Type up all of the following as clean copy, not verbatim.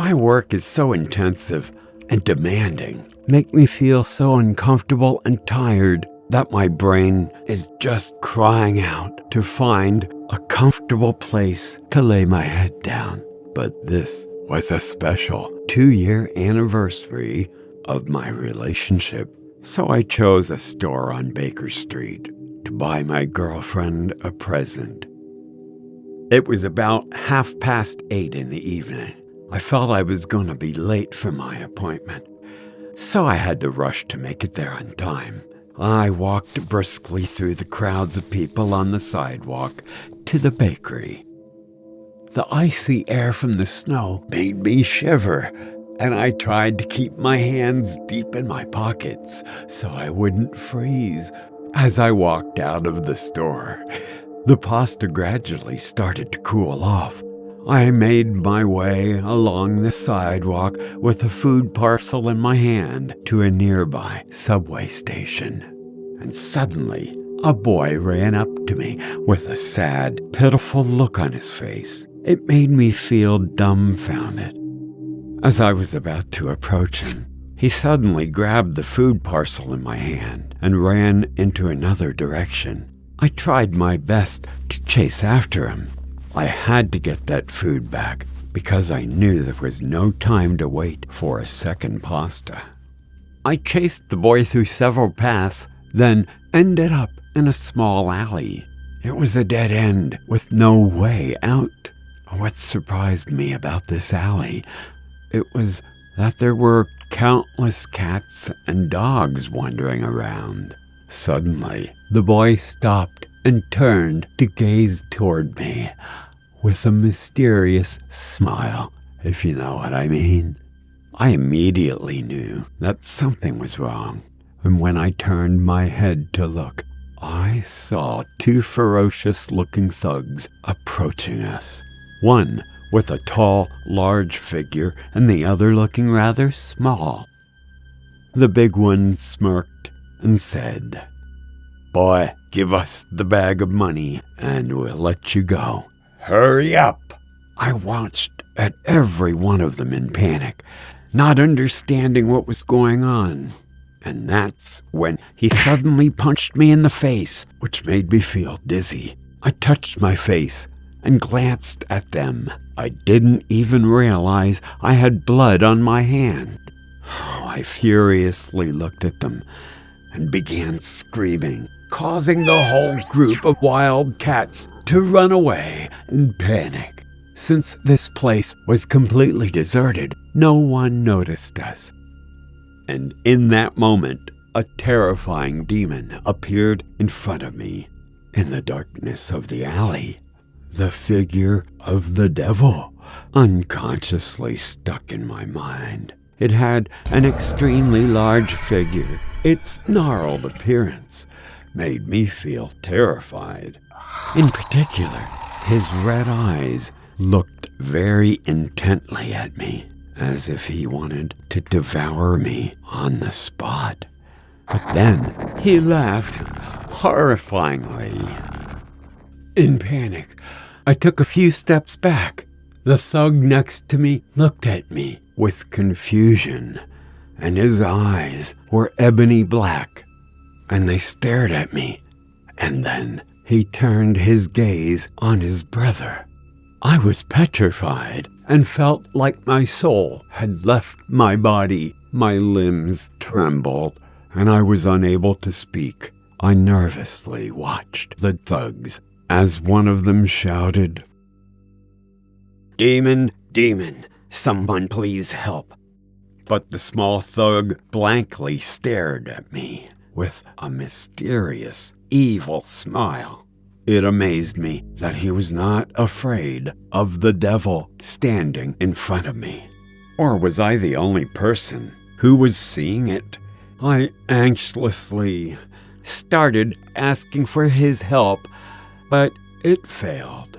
My work is so intensive and demanding, make me feel so uncomfortable and tired that my brain is just crying out to find a comfortable place to lay my head down. But this was a special 2-year anniversary of my relationship, so I chose a store on Baker Street to buy my girlfriend a present. It was about 8:30 in the evening. I felt I was going to be late for my appointment, so I had to rush to make it there on time. I walked briskly through the crowds of people on the sidewalk to the bakery. The icy air from the snow made me shiver, and I tried to keep my hands deep in my pockets so I wouldn't freeze. As I walked out of the store, the pasta gradually started to cool off. I made my way along the sidewalk with a food parcel in my hand to a nearby subway station. And suddenly, a boy ran up to me with a sad, pitiful look on his face. It made me feel dumbfounded. As I was about to approach him, he suddenly grabbed the food parcel in my hand and ran into another direction. I tried my best to chase after him. I had to get that food back because I knew there was no time to wait for a second pasta. I chased the boy through several paths, then ended up in a small alley. It was a dead end with no way out. What surprised me about this alley, it was that there were countless cats and dogs wandering around. Suddenly, the boy stopped and turned to gaze toward me with a mysterious smile, if you know what I mean. I immediately knew that something was wrong, and when I turned my head to look, I saw 2 ferocious-looking thugs approaching us. One with a tall, large figure, and the other looking rather small. The big one smirked and said, "Boy, give us the bag of money and we'll let you go. Hurry up!" I watched at every one of them in panic, not understanding what was going on. And that's when he suddenly punched me in the face, which made me feel dizzy. I touched my face and glanced at them. I didn't even realize I had blood on my hand. I furiously looked at them and began screaming, causing the whole group of wild cats to run away and panic. Since this place was completely deserted, no one noticed us. And in that moment, a terrifying demon appeared in front of me. In the darkness of the alley, the figure of the devil unconsciously stuck in my mind. It had an extremely large figure. Its gnarled appearance made me feel terrified. In particular, his red eyes looked very intently at me, as if he wanted to devour me on the spot. But then he laughed horrifyingly. In panic, I took a few steps back. The thug next to me looked at me with confusion, and his eyes were ebony black, and they stared at me. And then he turned his gaze on his brother. I was petrified and felt like my soul had left my body. My limbs trembled, and I was unable to speak. I nervously watched the thugs as one of them shouted, "Demon, demon, someone please help." But the small thug blankly stared at me with a mysterious, evil smile. It amazed me that he was not afraid of the devil standing in front of me. Or was I the only person who was seeing it? I anxiously started asking for his help, but it failed.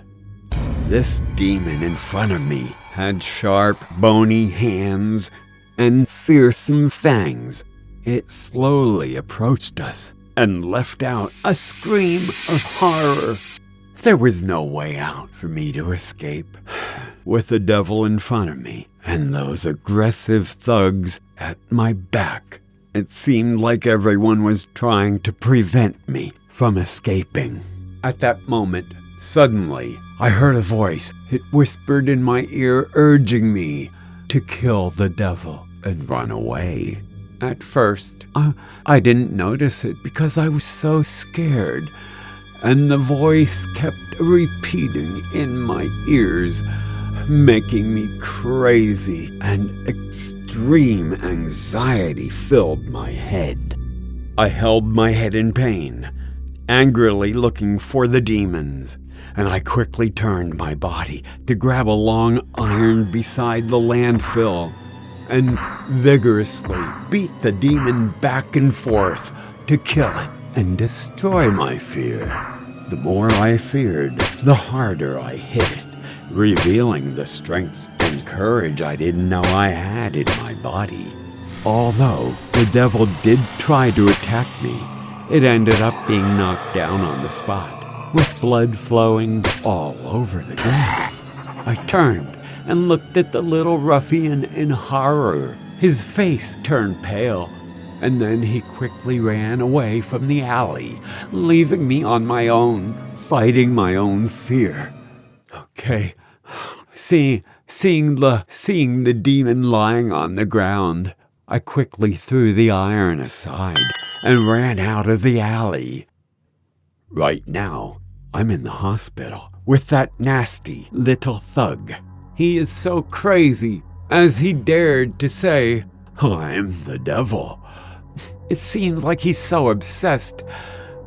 This demon in front of me had sharp, bony hands and fearsome fangs. It slowly approached us and left out a scream of horror. There was no way out for me to escape. With the devil in front of me and those aggressive thugs at my back. It seemed like everyone was trying to prevent me from escaping. At that moment, suddenly, I heard a voice. It whispered in my ear, urging me to kill the devil and run away. At first, I didn't notice it because I was so scared, and the voice kept repeating in my ears, making me crazy, and extreme anxiety filled my head. I held my head in pain, angrily looking for the demons, and I quickly turned my body to grab a long iron beside the landfill and vigorously beat the demon back and forth to kill it and destroy my fear. The more I feared, the harder I hit it, revealing the strength and courage I didn't know I had in my body. Although the devil did try to attack me, it ended up being knocked down on the spot, with blood flowing all over the ground. I turned and looked at the little ruffian in horror. His face turned pale, and then he quickly ran away from the alley, leaving me on my own, fighting my own fear. Okay, seeing the demon lying on the ground, I quickly threw the iron aside and ran out of the alley. Right now, I'm in the hospital with that nasty little thug. He is so crazy, as he dared to say, I'm the devil. It seems like he's so obsessed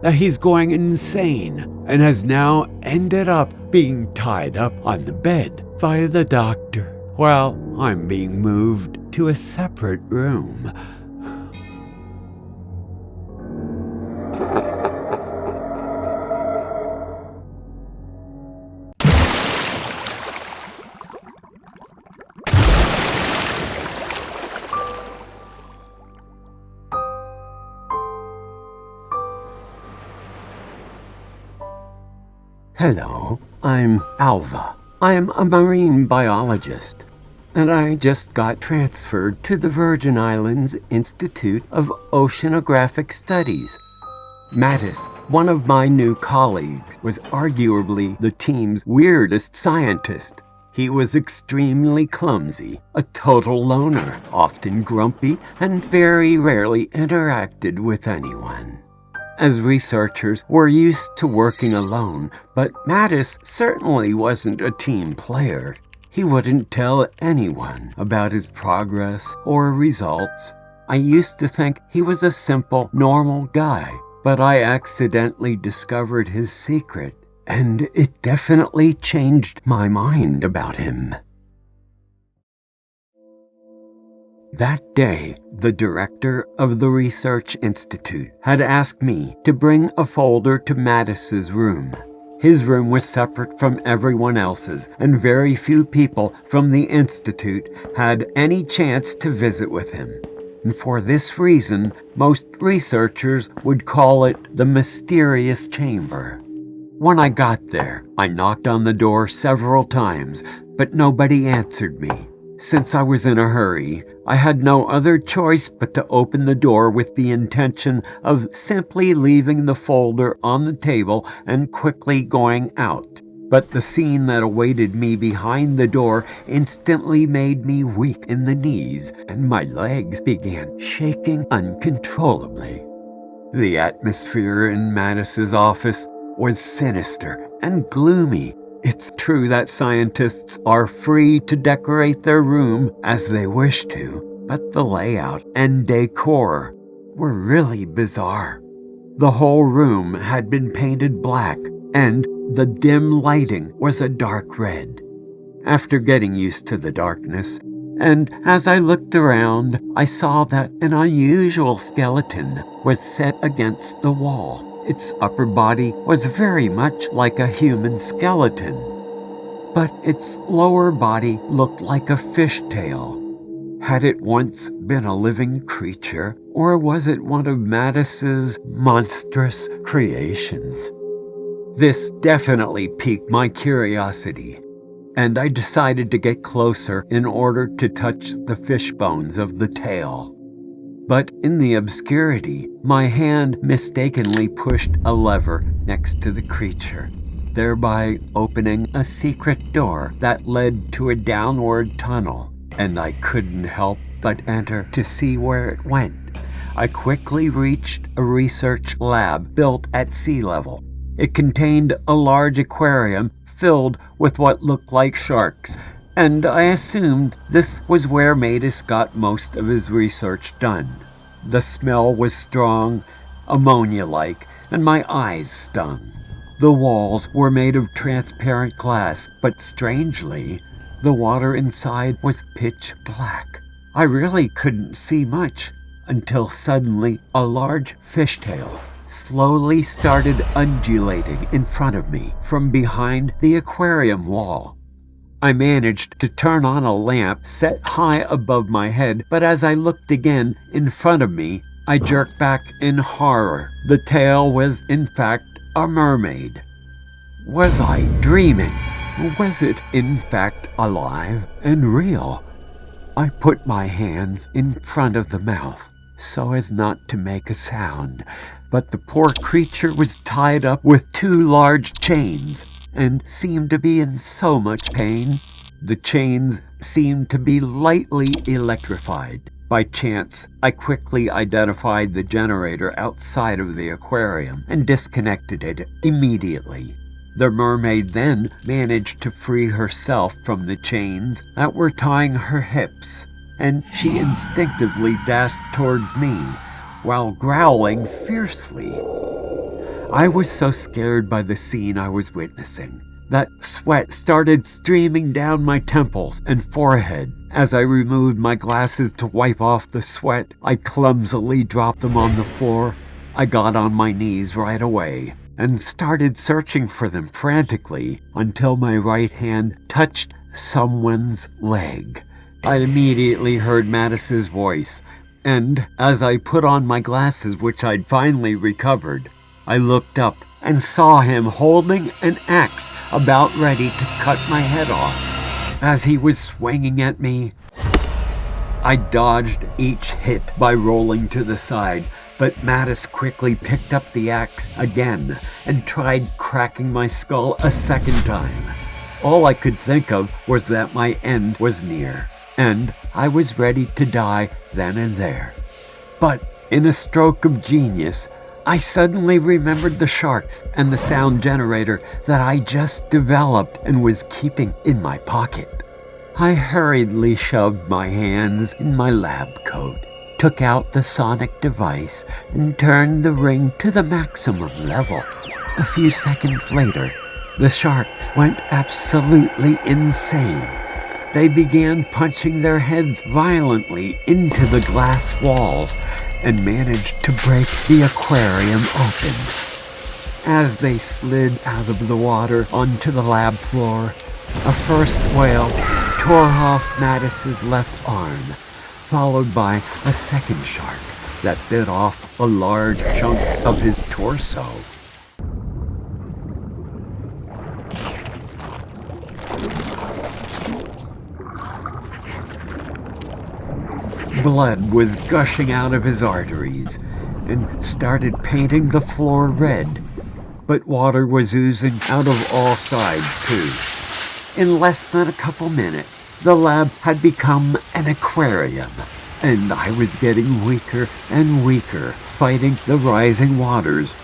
that he's going insane and has now ended up being tied up on the bed by the doctor while I'm being moved to a separate room. Hello, I'm Alva. I am a marine biologist, and I just got transferred to the Virgin Islands Institute of Oceanographic Studies. Mattis, one of my new colleagues, was arguably the team's weirdest scientist. He was extremely clumsy, a total loner, often grumpy, and very rarely interacted with anyone. As researchers, we're used to working alone, but Mattis certainly wasn't a team player. He wouldn't tell anyone about his progress or results. I used to think he was a simple, normal guy, but I accidentally discovered his secret, and it definitely changed my mind about him. That day, the director of the Research Institute had asked me to bring a folder to Mattis's room. His room was separate from everyone else's, and very few people from the Institute had any chance to visit with him. And for this reason, most researchers would call it the mysterious chamber. When I got there, I knocked on the door several times, but nobody answered me. Since I was in a hurry, I had no other choice but to open the door with the intention of simply leaving the folder on the table and quickly going out. But the scene that awaited me behind the door instantly made me weak in the knees, and my legs began shaking uncontrollably. The atmosphere in Mattis's office was sinister and gloomy. It's true that scientists are free to decorate their room as they wish to, but the layout and decor were really bizarre. The whole room had been painted black, and the dim lighting was a dark red. After getting used to the darkness, and as I looked around, I saw that an unusual skeleton was set against the wall. Its upper body was very much like a human skeleton, but its lower body looked like a fishtail. Had it once been a living creature, or was it one of Mattis's monstrous creations? This definitely piqued my curiosity, and I decided to get closer in order to touch the fish bones of the tail. But in the obscurity, my hand mistakenly pushed a lever next to the creature, thereby opening a secret door that led to a downward tunnel, and I couldn't help but enter to see where it went. I quickly reached a research lab built at sea level. It contained a large aquarium filled with what looked like sharks, and I assumed this was where Matus got most of his research done. The smell was strong, ammonia-like, and my eyes stung. The walls were made of transparent glass, but strangely, the water inside was pitch black. I really couldn't see much until suddenly a large fishtail slowly started undulating in front of me from behind the aquarium wall. I managed to turn on a lamp set high above my head, but as I looked again in front of me, I jerked back in horror. The tail was, in fact, a mermaid. Was I dreaming? Was it, in fact, alive and real? I put my hands in front of the mouth so as not to make a sound, but the poor creature was tied up with 2 large chains and seemed to be in so much pain. The chains seemed to be lightly electrified. By chance, I quickly identified the generator outside of the aquarium and disconnected it immediately. The mermaid then managed to free herself from the chains that were tying her hips, and she instinctively dashed towards me while growling fiercely. I was so scared by the scene I was witnessing that sweat started streaming down my temples and forehead. As I removed my glasses to wipe off the sweat, I clumsily dropped them on the floor. I got on my knees right away and started searching for them frantically until my right hand touched someone's leg. I immediately heard Mattis's voice, and as I put on my glasses, which I'd finally recovered, I looked up and saw him holding an axe about ready to cut my head off. As he was swinging at me, I dodged each hit by rolling to the side, but Mattis quickly picked up the axe again and tried cracking my skull a second time. All I could think of was that my end was near, and I was ready to die then and there. But in a stroke of genius, I suddenly remembered the sharks and the sound generator that I just developed and was keeping in my pocket. I hurriedly shoved my hands in my lab coat, took out the sonic device, and turned the ring to the maximum level. A few seconds later, the sharks went absolutely insane. They began punching their heads violently into the glass walls and managed to break the aquarium open. As they slid out of the water onto the lab floor, a first whale tore off Mattis's left arm, followed by a second shark that bit off a large chunk of his torso. Blood was gushing out of his arteries and started painting the floor red, but water was oozing out of all sides too. In less than a couple minutes, the lab had become an aquarium, and I was getting weaker and weaker, fighting the rising waters.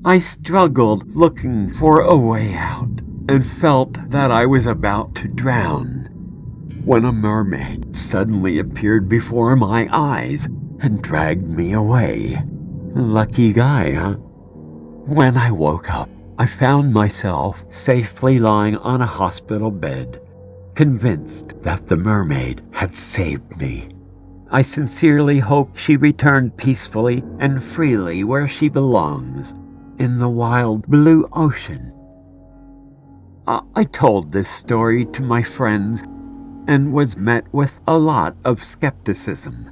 I struggled looking for a way out and felt that I was about to drown when a mermaid suddenly appeared before my eyes and dragged me away. Lucky guy, huh? When I woke up, I found myself safely lying on a hospital bed, convinced that the mermaid had saved me. I sincerely hope she returned peacefully and freely where she belongs, in the wild blue ocean. I told this story to my friends and was met with a lot of skepticism.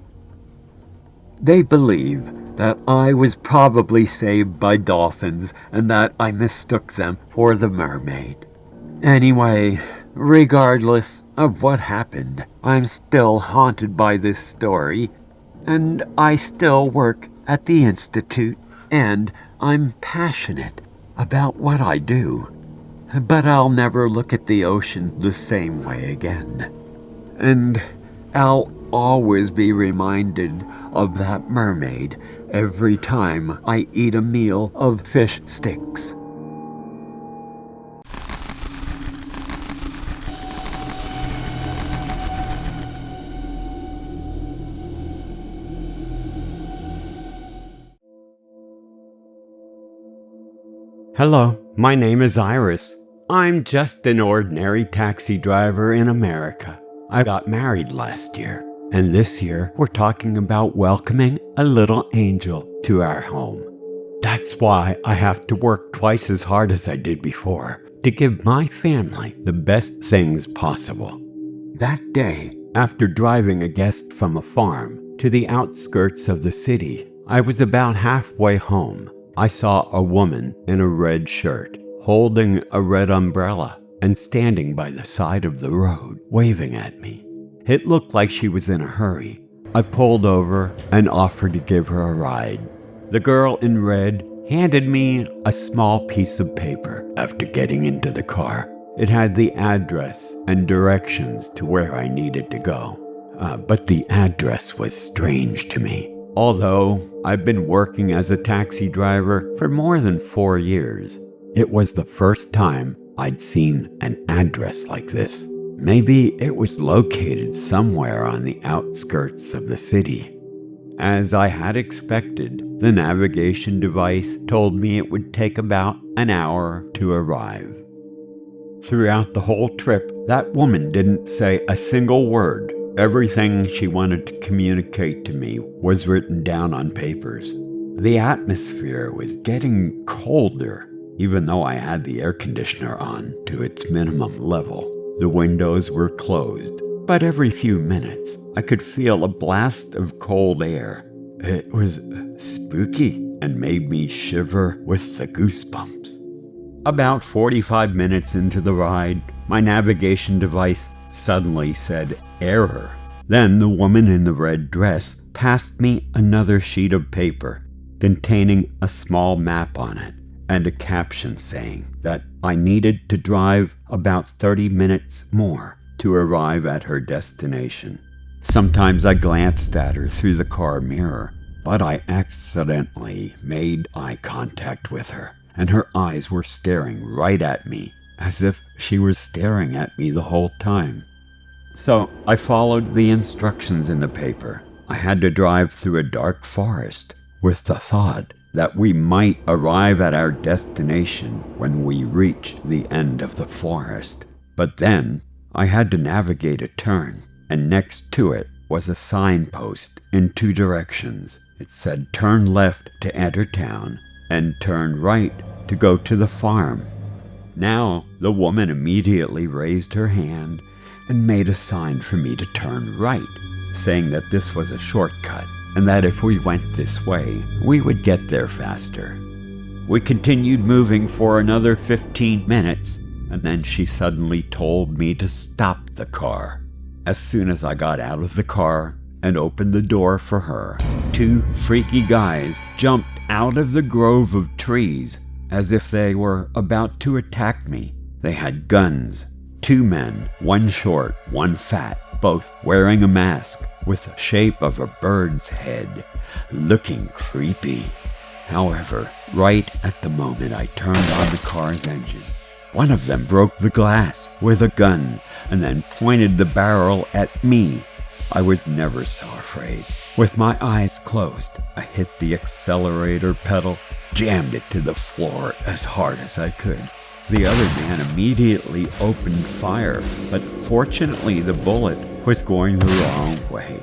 They believe that I was probably saved by dolphins and that I mistook them for the mermaid. Anyway, regardless of what happened, I'm still haunted by this story, and I still work at the Institute, and I'm passionate about what I do. But I'll never look at the ocean the same way again. And I'll always be reminded of that mermaid every time I eat a meal of fish sticks. Hello, my name is Iris. I'm just an ordinary taxi driver in America. I got married last year, and this year we're talking about welcoming a little angel to our home. That's why I have to work twice as hard as I did before to give my family the best things possible. That day, after driving a guest from a farm to the outskirts of the city, I was about halfway home. I saw a woman in a red shirt holding a red umbrella and standing by the side of the road, waving at me. It looked like she was in a hurry. I pulled over and offered to give her a ride. The girl in red handed me a small piece of paper after getting into the car. It had the address and directions to where I needed to go. But the address was strange to me. Although I've been working as a taxi driver for more than 4 years, it was the first time I'd seen an address like this. Maybe it was located somewhere on the outskirts of the city. As I had expected, the navigation device told me it would take about an hour to arrive. Throughout the whole trip, that woman didn't say a single word. Everything she wanted to communicate to me was written down on papers. The atmosphere was getting colder, even though I had the air conditioner on to its minimum level. The windows were closed, but every few minutes I could feel a blast of cold air. It was spooky and made me shiver with the goosebumps. About 45 minutes into the ride, my navigation device suddenly said error. Then the woman in the red dress passed me another sheet of paper containing a small map on it and a caption saying that I needed to drive about 30 minutes more to arrive at her destination. Sometimes I glanced at her through the car mirror, but I accidentally made eye contact with her, and her eyes were staring right at me, as if she was staring at me the whole time. So I followed the instructions in the paper. I had to drive through a dark forest with the thought that we might arrive at our destination when we reach the end of the forest. But then I had to navigate a turn, and next to it was a signpost in 2 directions. It said turn left to enter town and turn right to go to the farm. Now the woman immediately raised her hand and made a sign for me to turn right, saying that this was a shortcut and that if we went this way, we would get there faster. We continued moving for another 15 minutes, and then she suddenly told me to stop the car. As soon as I got out of the car and opened the door for her, 2 freaky guys jumped out of the grove of trees as if they were about to attack me. They had guns. 2 men, one short, one fat, both wearing a mask with the shape of a bird's head, looking creepy. However, right at the moment I turned on the car's engine, one of them broke the glass with a gun and then pointed the barrel at me. I was never so afraid. With my eyes closed, I hit the accelerator pedal, jammed it to the floor as hard as I could. The other man immediately opened fire, but fortunately the bullet was going the wrong way.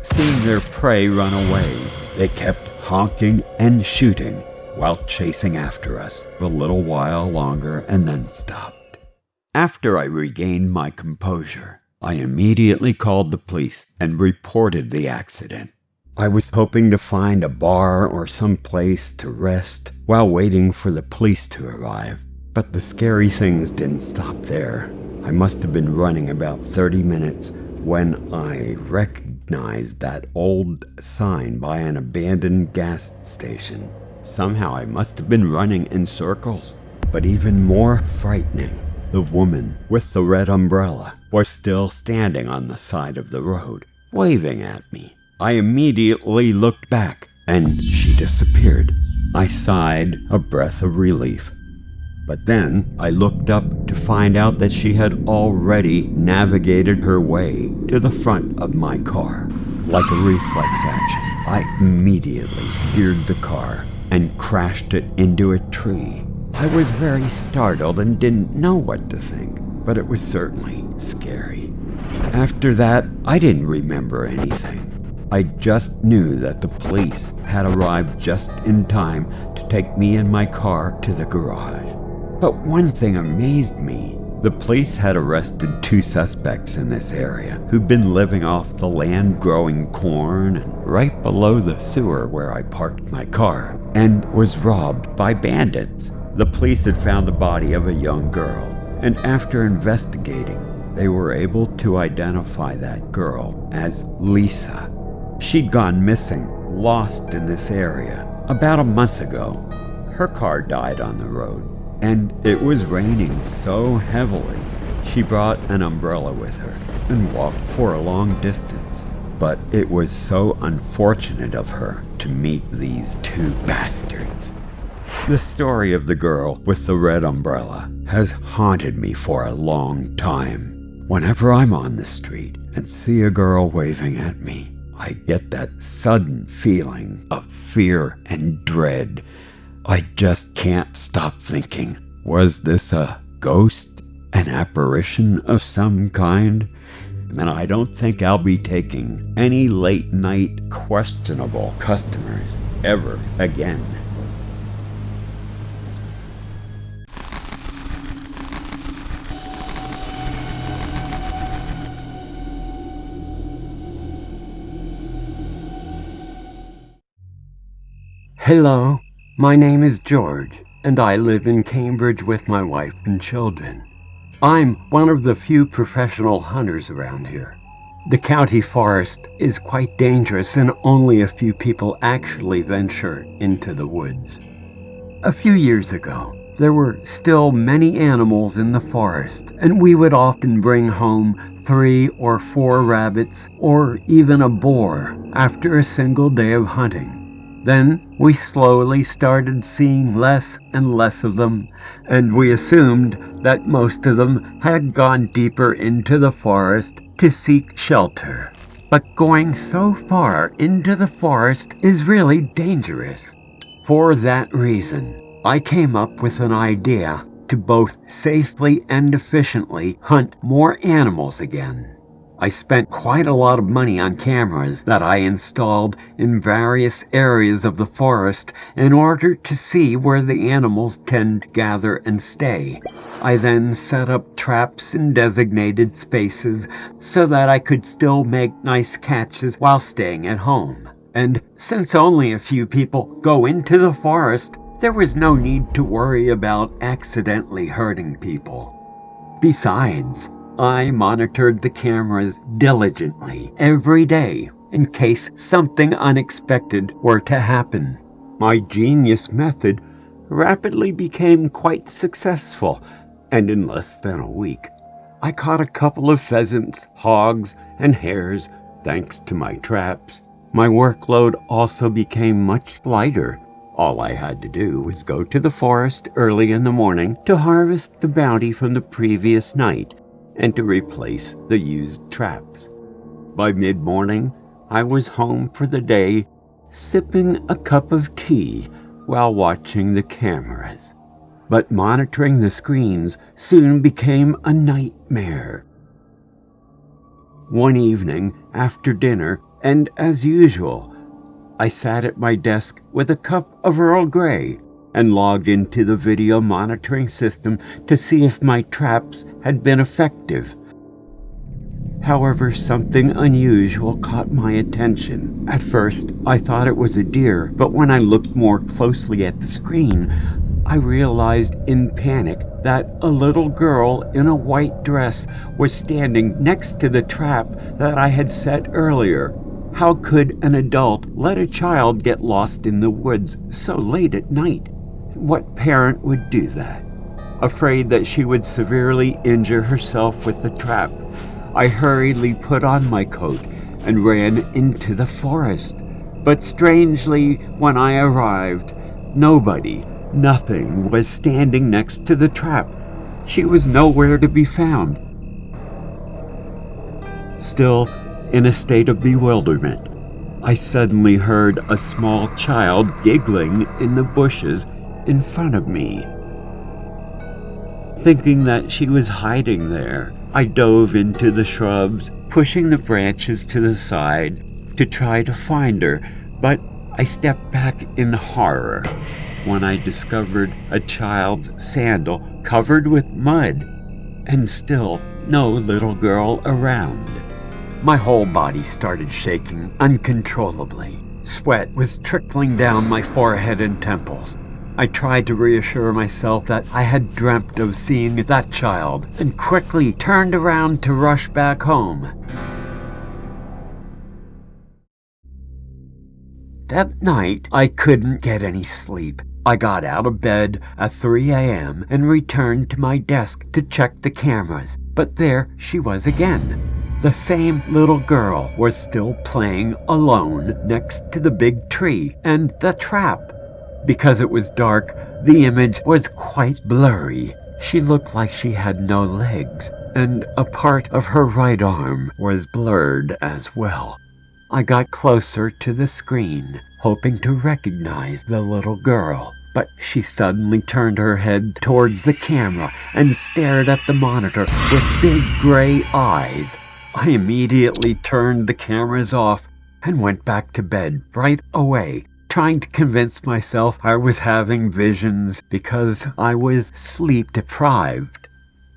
Seeing their prey run away, they kept honking and shooting while chasing after us for a little while longer and then stopped. After I regained my composure, I immediately called the police and reported the accident. I was hoping to find a bar or some place to rest while waiting for the police to arrive. But the scary things didn't stop there. I must have been running about 30 minutes when I recognized that old sign by an abandoned gas station. Somehow I must have been running in circles. But even more frightening, the woman with the red umbrella was still standing on the side of the road, waving at me. I immediately looked back, and she disappeared. I sighed a breath of relief. But then I looked up to find out that she had already navigated her way to the front of my car. Like a reflex action, I immediately steered the car and crashed it into a tree. I was very startled and didn't know what to think, but it was certainly scary. After that, I didn't remember anything. I just knew that the police had arrived just in time to take me and my car to the garage. But one thing amazed me. The police had arrested 2 suspects in this area who'd been living off the land growing corn and right below the sewer where I parked my car, and was robbed by bandits. The police had found the body of a young girl, and after investigating, they were able to identify that girl as Lisa. She'd gone missing, lost in this area, about a month ago. Her car died on the road, and it was raining so heavily. She brought an umbrella with her and walked for a long distance. But it was so unfortunate of her to meet these 2 bastards. The story of the girl with the red umbrella has haunted me for a long time. Whenever I'm on the street and see a girl waving at me, I get that sudden feeling of fear and dread. I just can't stop thinking, was this a ghost, an apparition of some kind? And I don't think I'll be taking any late night questionable customers ever again. Hello, my name is George, and I live in Cambridge with my wife and children. I'm one of the few professional hunters around here. The county forest is quite dangerous, and only a few people actually venture into the woods. A few years ago, there were still many animals in the forest, and we would often bring home 3 or 4 rabbits or even a boar after a single day of hunting. Then we slowly started seeing less and less of them, and we assumed that most of them had gone deeper into the forest to seek shelter. But going so far into the forest is really dangerous. For that reason, I came up with an idea to both safely and efficiently hunt more animals again. I spent quite a lot of money on cameras that I installed in various areas of the forest in order to see where the animals tend to gather and stay. I then set up traps in designated spaces so that I could still make nice catches while staying at home. And since only a few people go into the forest, there was no need to worry about accidentally hurting people. Besides, I monitored the cameras diligently every day in case something unexpected were to happen. My genius method rapidly became quite successful, and in less than a week, I caught a couple of pheasants, hogs, and hares thanks to my traps. My workload also became much lighter. All I had to do was go to the forest early in the morning to harvest the bounty from the previous night and to replace the used traps. By mid-morning, I was home for the day, sipping a cup of tea while watching the cameras. But monitoring the screens soon became a nightmare. One evening, after dinner, and as usual, I sat at my desk with a cup of Earl Grey and logged into the video monitoring system to see if my traps had been effective. However, something unusual caught my attention. At first, I thought it was a deer, but when I looked more closely at the screen, I realized in panic that a little girl in a white dress was standing next to the trap that I had set earlier. How could an adult let a child get lost in the woods so late at night? What parent would do that? Afraid that she would severely injure herself with the trap, I hurriedly put on my coat and ran into the forest. But strangely, when I arrived, nothing was standing next to the trap. She was nowhere to be found. Still, in a state of bewilderment, I suddenly heard a small child giggling in the bushes in front of me. Thinking that she was hiding there, I dove into the shrubs, pushing the branches to the side to try to find her, but I stepped back in horror when I discovered a child's sandal covered with mud, and still no little girl around. My whole body started shaking uncontrollably. Sweat was trickling down my forehead and temples. I tried to reassure myself that I had dreamt of seeing that child, and quickly turned around to rush back home. That night, I couldn't get any sleep. I got out of bed at 3 a.m. and returned to my desk to check the cameras, but there she was again. The same little girl was still playing alone next to the big tree and the trap. Because it was dark, the image was quite blurry. She looked like she had no legs, and a part of her right arm was blurred as well. I got closer to the screen, hoping to recognize the little girl, but she suddenly turned her head towards the camera and stared at the monitor with big gray eyes. I immediately turned the cameras off and went back to bed right away, trying to convince myself I was having visions because I was sleep deprived.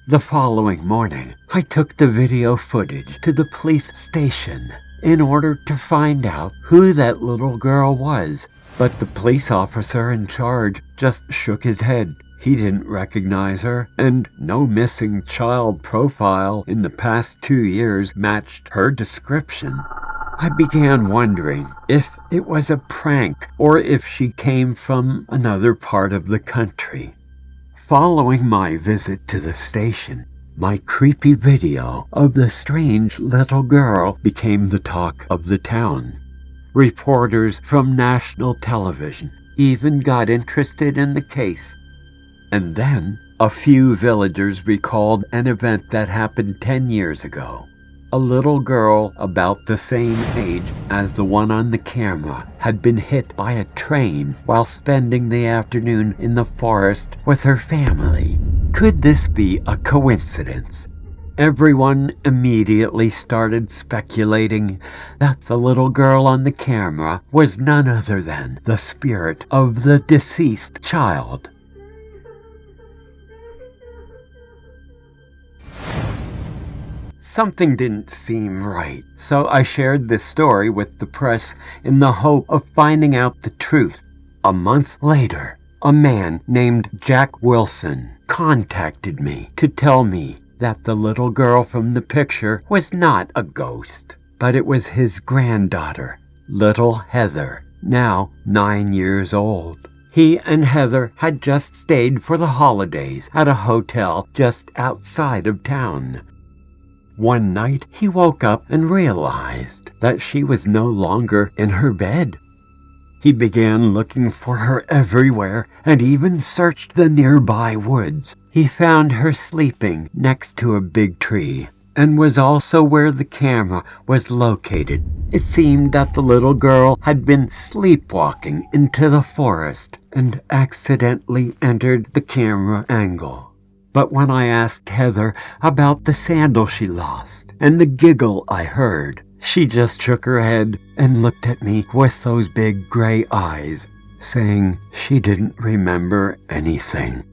The following morning, I took the video footage to the police station in order to find out who that little girl was, but the police officer in charge just shook his head. He didn't recognize her, and no missing child profile in the past 2 years matched her description. I began wondering if it was a prank or if she came from another part of the country. Following my visit to the station, my creepy video of the strange little girl became the talk of the town. Reporters from national television even got interested in the case. And then, a few villagers recalled an event that happened 10 years ago. A little girl about the same age as the one on the camera had been hit by a train while spending the afternoon in the forest with her family. Could this be a coincidence? Everyone immediately started speculating that the little girl on the camera was none other than the spirit of the deceased child. Something didn't seem right, so I shared this story with the press in the hope of finding out the truth. A month later, a man named Jack Wilson contacted me to tell me that the little girl from the picture was not a ghost, but it was his granddaughter, little Heather, now 9 years old. He and Heather had just stayed for the holidays at a hotel just outside of town. One night, he woke up and realized that she was no longer in her bed. He began looking for her everywhere and even searched the nearby woods. He found her sleeping next to a big tree and was also where the camera was located. It seemed that the little girl had been sleepwalking into the forest and accidentally entered the camera angle. But when I asked Heather about the sandal she lost and the giggle I heard, she just shook her head and looked at me with those big gray eyes, saying she didn't remember anything.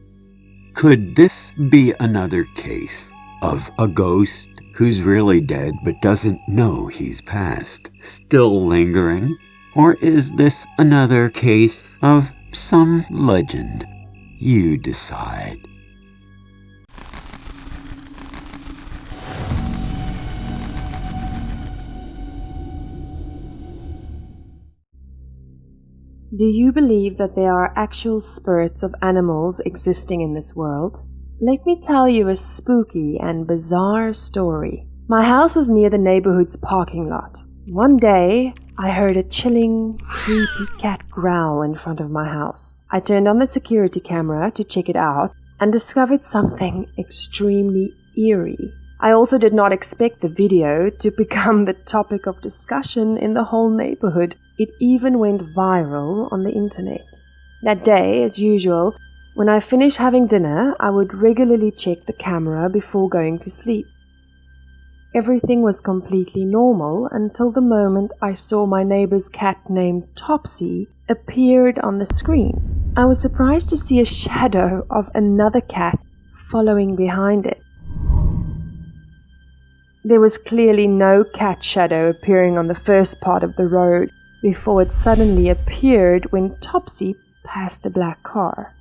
Could this be another case of a ghost who's really dead but doesn't know he's passed, still lingering? Or is this another case of some legend? You decide. Do you believe that there are actual spirits of animals existing in this world? Let me tell you a spooky and bizarre story. My house was near the neighborhood's parking lot. One day, I heard a chilling, creepy cat growl in front of my house. I turned on the security camera to check it out and discovered something extremely eerie. I also did not expect the video to become the topic of discussion in the whole neighborhood. It even went viral on the internet. That day, as usual, when I finished having dinner, I would regularly check the camera before going to sleep. Everything was completely normal until the moment I saw my neighbor's cat named Topsy appeared on the screen. I was surprised to see a shadow of another cat following behind it. There was clearly no cat shadow appearing on the first part of the road before it suddenly appeared when Topsy passed a black car.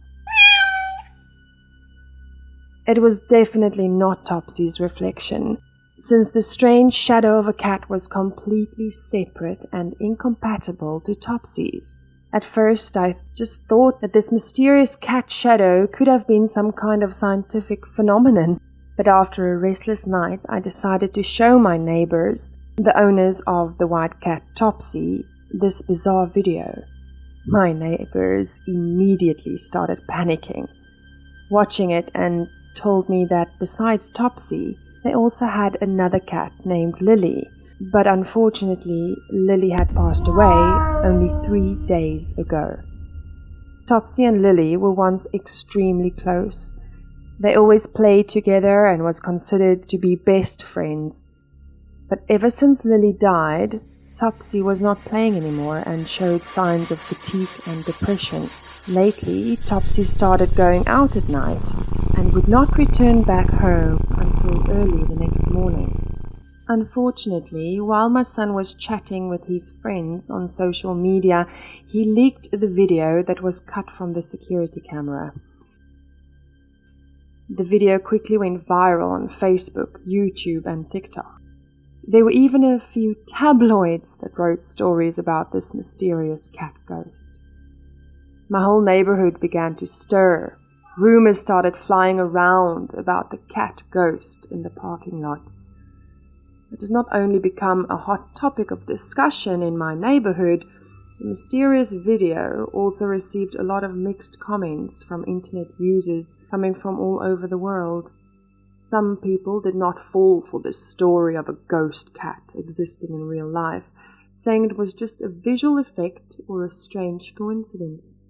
It was definitely not Topsy's reflection, since the strange shadow of a cat was completely separate and incompatible to Topsy's. At first, I just thought that this mysterious cat shadow could have been some kind of scientific phenomenon, but after a restless night, I decided to show my neighbors, the owners of the white cat Topsy, this bizarre video. My neighbors immediately started panicking, watching it, and told me that besides Topsy, they also had another cat named Lily, but unfortunately, Lily had passed away only 3 days ago. Topsy and Lily were once extremely close. They always played together and was considered to be best friends. But ever since Lily died, Topsy was not playing anymore and showed signs of fatigue and depression. Lately, Topsy started going out at night and would not return back home until early the next morning. Unfortunately, while my son was chatting with his friends on social media, he leaked the video that was cut from the security camera. The video quickly went viral on Facebook, YouTube, and TikTok. There were even a few tabloids that wrote stories about this mysterious cat ghost. My whole neighborhood began to stir. Rumors started flying around about the cat ghost in the parking lot. It did not only become a hot topic of discussion in my neighborhood, the mysterious video also received a lot of mixed comments from internet users coming from all over the world. Some people did not fall for this story of a ghost cat existing in real life, saying it was just a visual effect or a strange coincidence.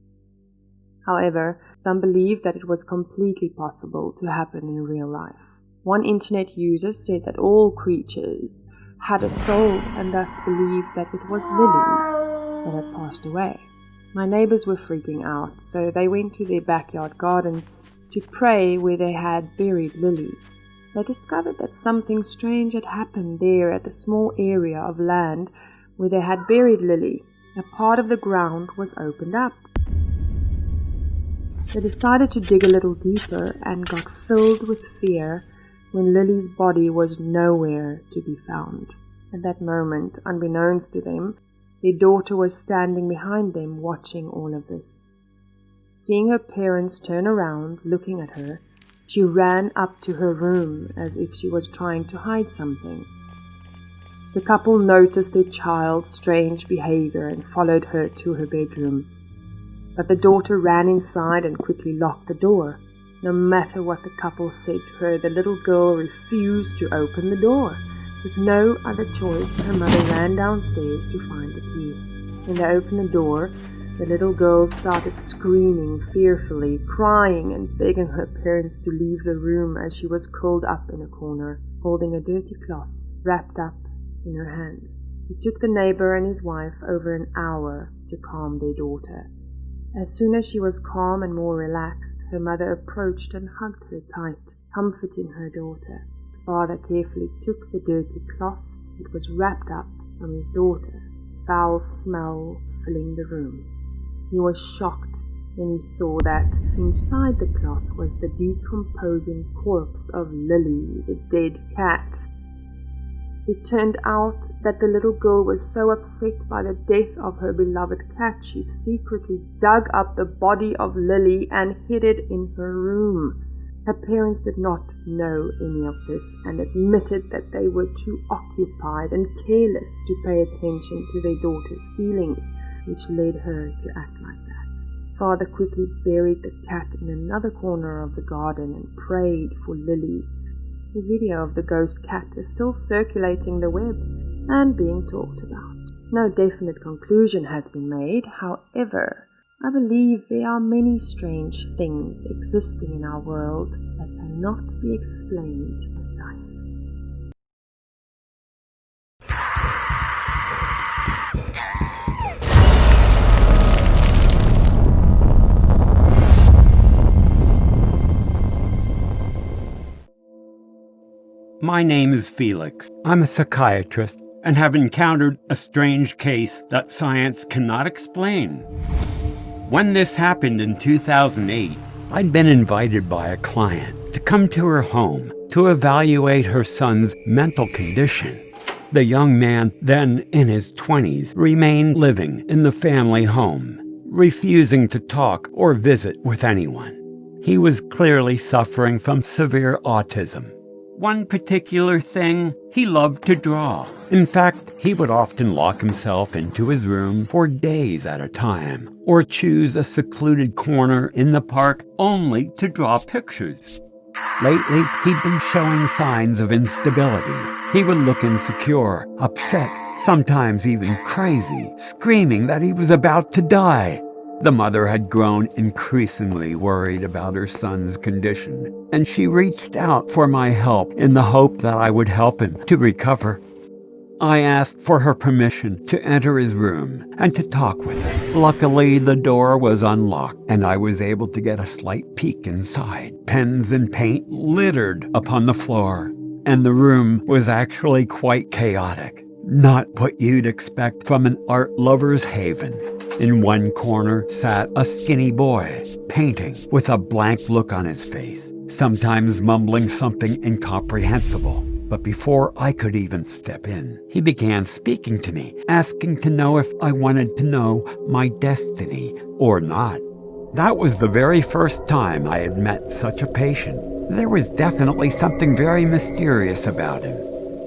However, some believed that it was completely possible to happen in real life. One internet user said that all creatures had a soul and thus believed that it was Lily's that had passed away. My neighbors were freaking out, so they went to their backyard garden to pray where they had buried Lily. They discovered that something strange had happened there at the small area of land where they had buried Lily. A part of the ground was opened up. They decided to dig a little deeper and got filled with fear when Lily's body was nowhere to be found. At that moment, unbeknownst to them, their daughter was standing behind them watching all of this. Seeing her parents turn around, looking at her, she ran up to her room as if she was trying to hide something. The couple noticed their child's strange behavior and followed her to her bedroom. But the daughter ran inside and quickly locked the door. No matter what the couple said to her, the little girl refused to open the door. With no other choice, her mother ran downstairs to find the key. When they opened the door, the little girl started screaming fearfully, crying and begging her parents to leave the room as she was curled up in a corner, holding a dirty cloth wrapped up in her hands. It took the neighbor and his wife over an hour to calm their daughter. As soon as she was calm and more relaxed, her mother approached and hugged her tight, comforting her daughter. Father carefully took the dirty cloth that was wrapped up from his daughter, foul smell filling the room. He was shocked when he saw that inside the cloth was the decomposing corpse of Lily, the dead cat. It turned out that the little girl was so upset by the death of her beloved cat, she secretly dug up the body of Lily and hid it in her room. Her parents did not know any of this and admitted that they were too occupied and careless to pay attention to their daughter's feelings, which led her to act like that. Father quickly buried the cat in another corner of the garden and prayed for Lily. The video of the ghost cat is still circulating the web and being talked about. No definite conclusion has been made. However, I believe there are many strange things existing in our world that cannot be explained by science. My name is Felix. I'm a psychiatrist and have encountered a strange case that science cannot explain. When this happened in 2008, I'd been invited by a client to come to her home to evaluate her son's mental condition. The young man, then in his 20s, remained living in the family home, refusing to talk or visit with anyone. He was clearly suffering from severe autism. One particular thing, he loved to draw. In fact, he would often lock himself into his room for days at a time, or choose a secluded corner in the park only to draw pictures. Lately, he'd been showing signs of instability. He would look insecure, upset, sometimes even crazy, screaming that he was about to die. The mother had grown increasingly worried about her son's condition, and she reached out for my help in the hope that I would help him to recover. I asked for her permission to enter his room and to talk with him. Luckily, the door was unlocked, and I was able to get a slight peek inside. Pens and paint littered upon the floor, and the room was actually quite chaotic. Not what you'd expect from an art lover's haven. In one corner sat a skinny boy, painting with a blank look on his face, sometimes mumbling something incomprehensible. But before I could even step in, he began speaking to me, asking to know if I wanted to know my destiny or not. That was the very first time I had met such a patient. There was definitely something very mysterious about him.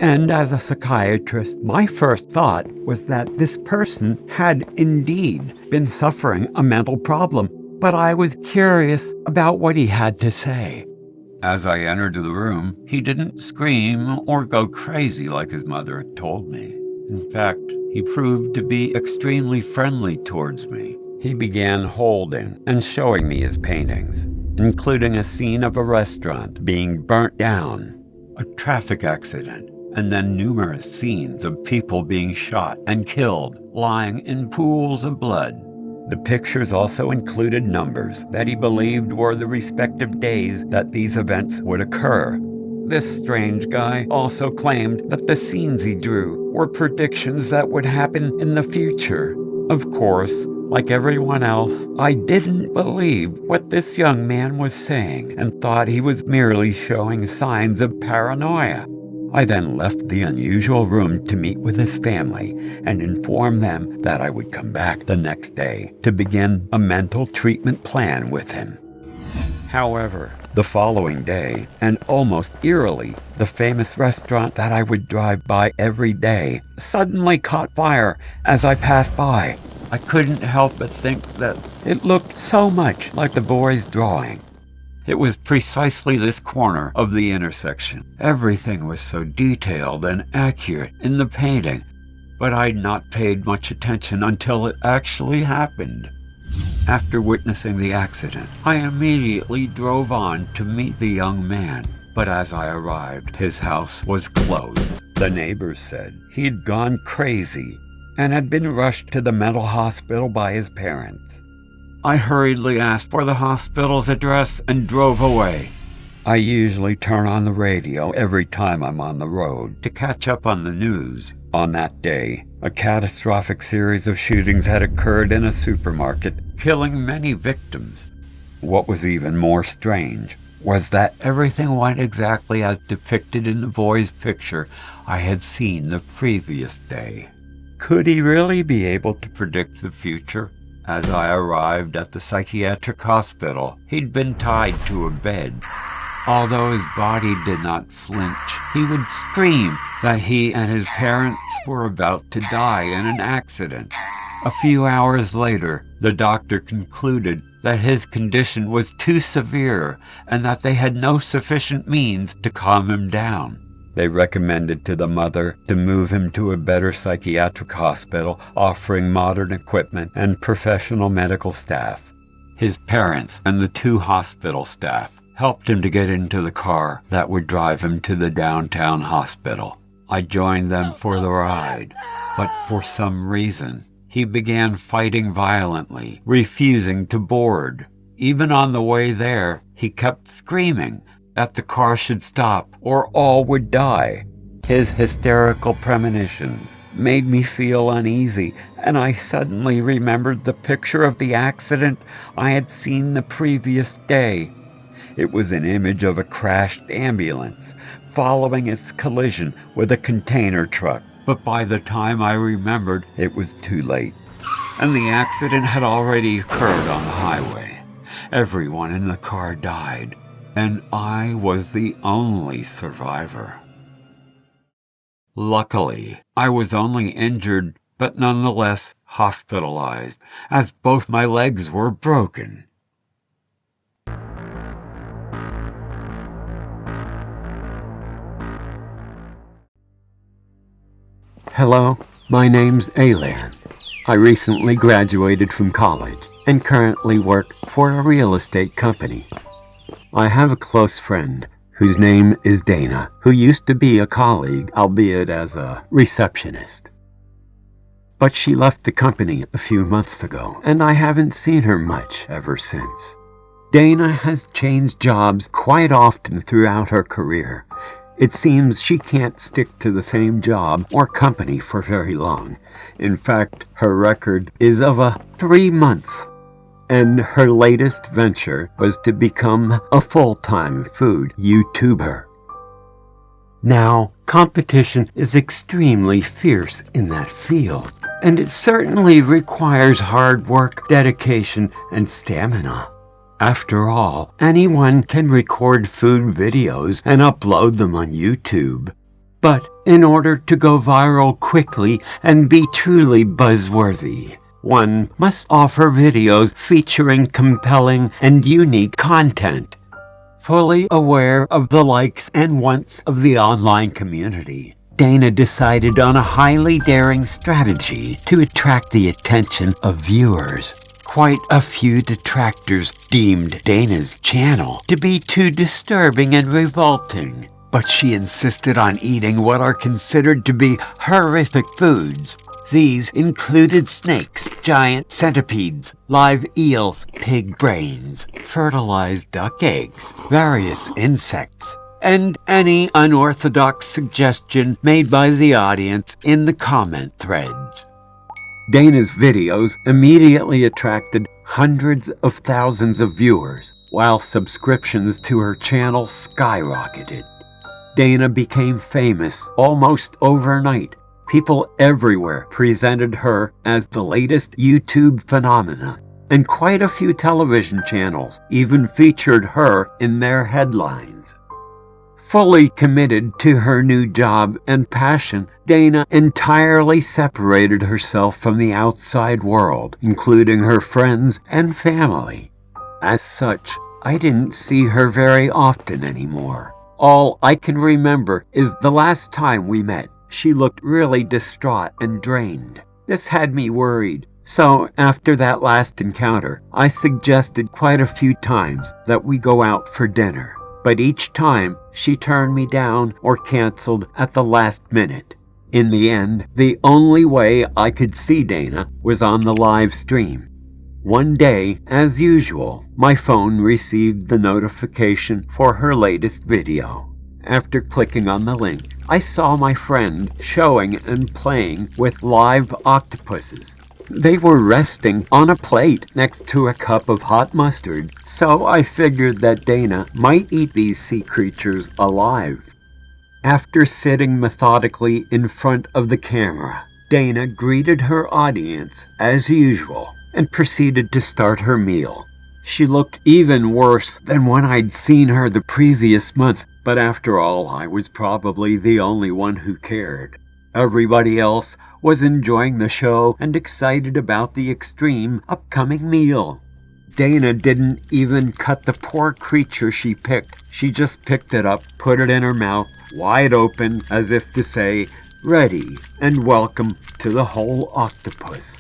And as a psychiatrist, my first thought was that this person had indeed been suffering a mental problem, but I was curious about what he had to say. As I entered the room, he didn't scream or go crazy like his mother had told me. In fact, he proved to be extremely friendly towards me. He began holding and showing me his paintings, including a scene of a restaurant being burnt down, a traffic accident, and then numerous scenes of people being shot and killed, lying in pools of blood. The pictures also included numbers that he believed were the respective days that these events would occur. This strange guy also claimed that the scenes he drew were predictions that would happen in the future. Of course, like everyone else, I didn't believe what this young man was saying and thought he was merely showing signs of paranoia. I then left the unusual room to meet with his family and inform them that I would come back the next day to begin a mental treatment plan with him. However, the following day, and almost eerily, the famous restaurant that I would drive by every day suddenly caught fire as I passed by. I couldn't help but think that it looked so much like the boy's drawing. It was precisely this corner of the intersection. Everything was so detailed and accurate in the painting, but I'd not paid much attention until it actually happened. After witnessing the accident, I immediately drove on to meet the young man, but as I arrived, his house was closed. The neighbors said he'd gone crazy and had been rushed to the mental hospital by his parents. I hurriedly asked for the hospital's address and drove away. I usually turn on the radio every time I'm on the road to catch up on the news. On that day, a catastrophic series of shootings had occurred in a supermarket, killing many victims. What was even more strange was that everything went exactly as depicted in the boy's picture I had seen the previous day. Could he really be able to predict the future? As I arrived at the psychiatric hospital, he'd been tied to a bed. Although his body did not flinch, he would scream that he and his parents were about to die in an accident. A few hours later, the doctor concluded that his condition was too severe and that they had no sufficient means to calm him down. They recommended to the mother to move him to a better psychiatric hospital offering modern equipment and professional medical staff. His parents and the 2 hospital staff helped him to get into the car that would drive him to the downtown hospital. I joined them for the ride, but for some reason, he began fighting violently, refusing to board. Even on the way there, he kept screaming that the car should stop or all would die. His hysterical premonitions made me feel uneasy, and I suddenly remembered the picture of the accident I had seen the previous day. It was an image of a crashed ambulance following its collision with a container truck. But by the time I remembered, it was too late, and the accident had already occurred on the highway. Everyone in the car died, and I was the only survivor. Luckily, I was only injured, but nonetheless hospitalized, as both my legs were broken. Hello, my name's Alan. I recently graduated from college and currently work for a real estate company. I have a close friend whose name is Dana, who used to be a colleague, albeit as a receptionist. But she left the company a few months ago, and I haven't seen her much ever since. Dana has changed jobs quite often throughout her career. It seems she can't stick to the same job or company for very long. In fact, her record is of 3 months. And her latest venture was to become a full-time food YouTuber. Now, competition is extremely fierce in that field, and it certainly requires hard work, dedication, and stamina. After all, anyone can record food videos and upload them on YouTube. But in order to go viral quickly and be truly buzzworthy, one must offer videos featuring compelling and unique content. Fully aware of the likes and wants of the online community, Dana decided on a highly daring strategy to attract the attention of viewers. Quite a few detractors deemed Dana's channel to be too disturbing and revolting, but she insisted on eating what are considered to be horrific foods. These included snakes, giant centipedes, live eels, pig brains, fertilized duck eggs, various insects, and any unorthodox suggestion made by the audience in the comment threads. Dana's videos immediately attracted hundreds of thousands of viewers, while subscriptions to her channel skyrocketed. Dana became famous almost overnight. People everywhere presented her as the latest YouTube phenomena, and quite a few television channels even featured her in their headlines. Fully committed to her new job and passion, Dana entirely separated herself from the outside world, including her friends and family. As such, I didn't see her very often anymore. All I can remember is the last time we met. She looked really distraught and drained. This had me worried. So after that last encounter, I suggested quite a few times that we go out for dinner. But each time, she turned me down or canceled at the last minute. In the end, the only way I could see Dana was on the live stream. One day, as usual, my phone received the notification for her latest video. After clicking on the link, I saw my friend showing and playing with live octopuses. They were resting on a plate next to a cup of hot mustard, so I figured that Dana might eat these sea creatures alive. After sitting methodically in front of the camera, Dana greeted her audience as usual and proceeded to start her meal. She looked even worse than when I'd seen her the previous month, but after all, I was probably the only one who cared. Everybody else was enjoying the show and excited about the extreme upcoming meal. Dana didn't even cut the poor creature she picked. She just picked it up, put it in her mouth, wide open, as if to say, "Ready and welcome to the whole octopus."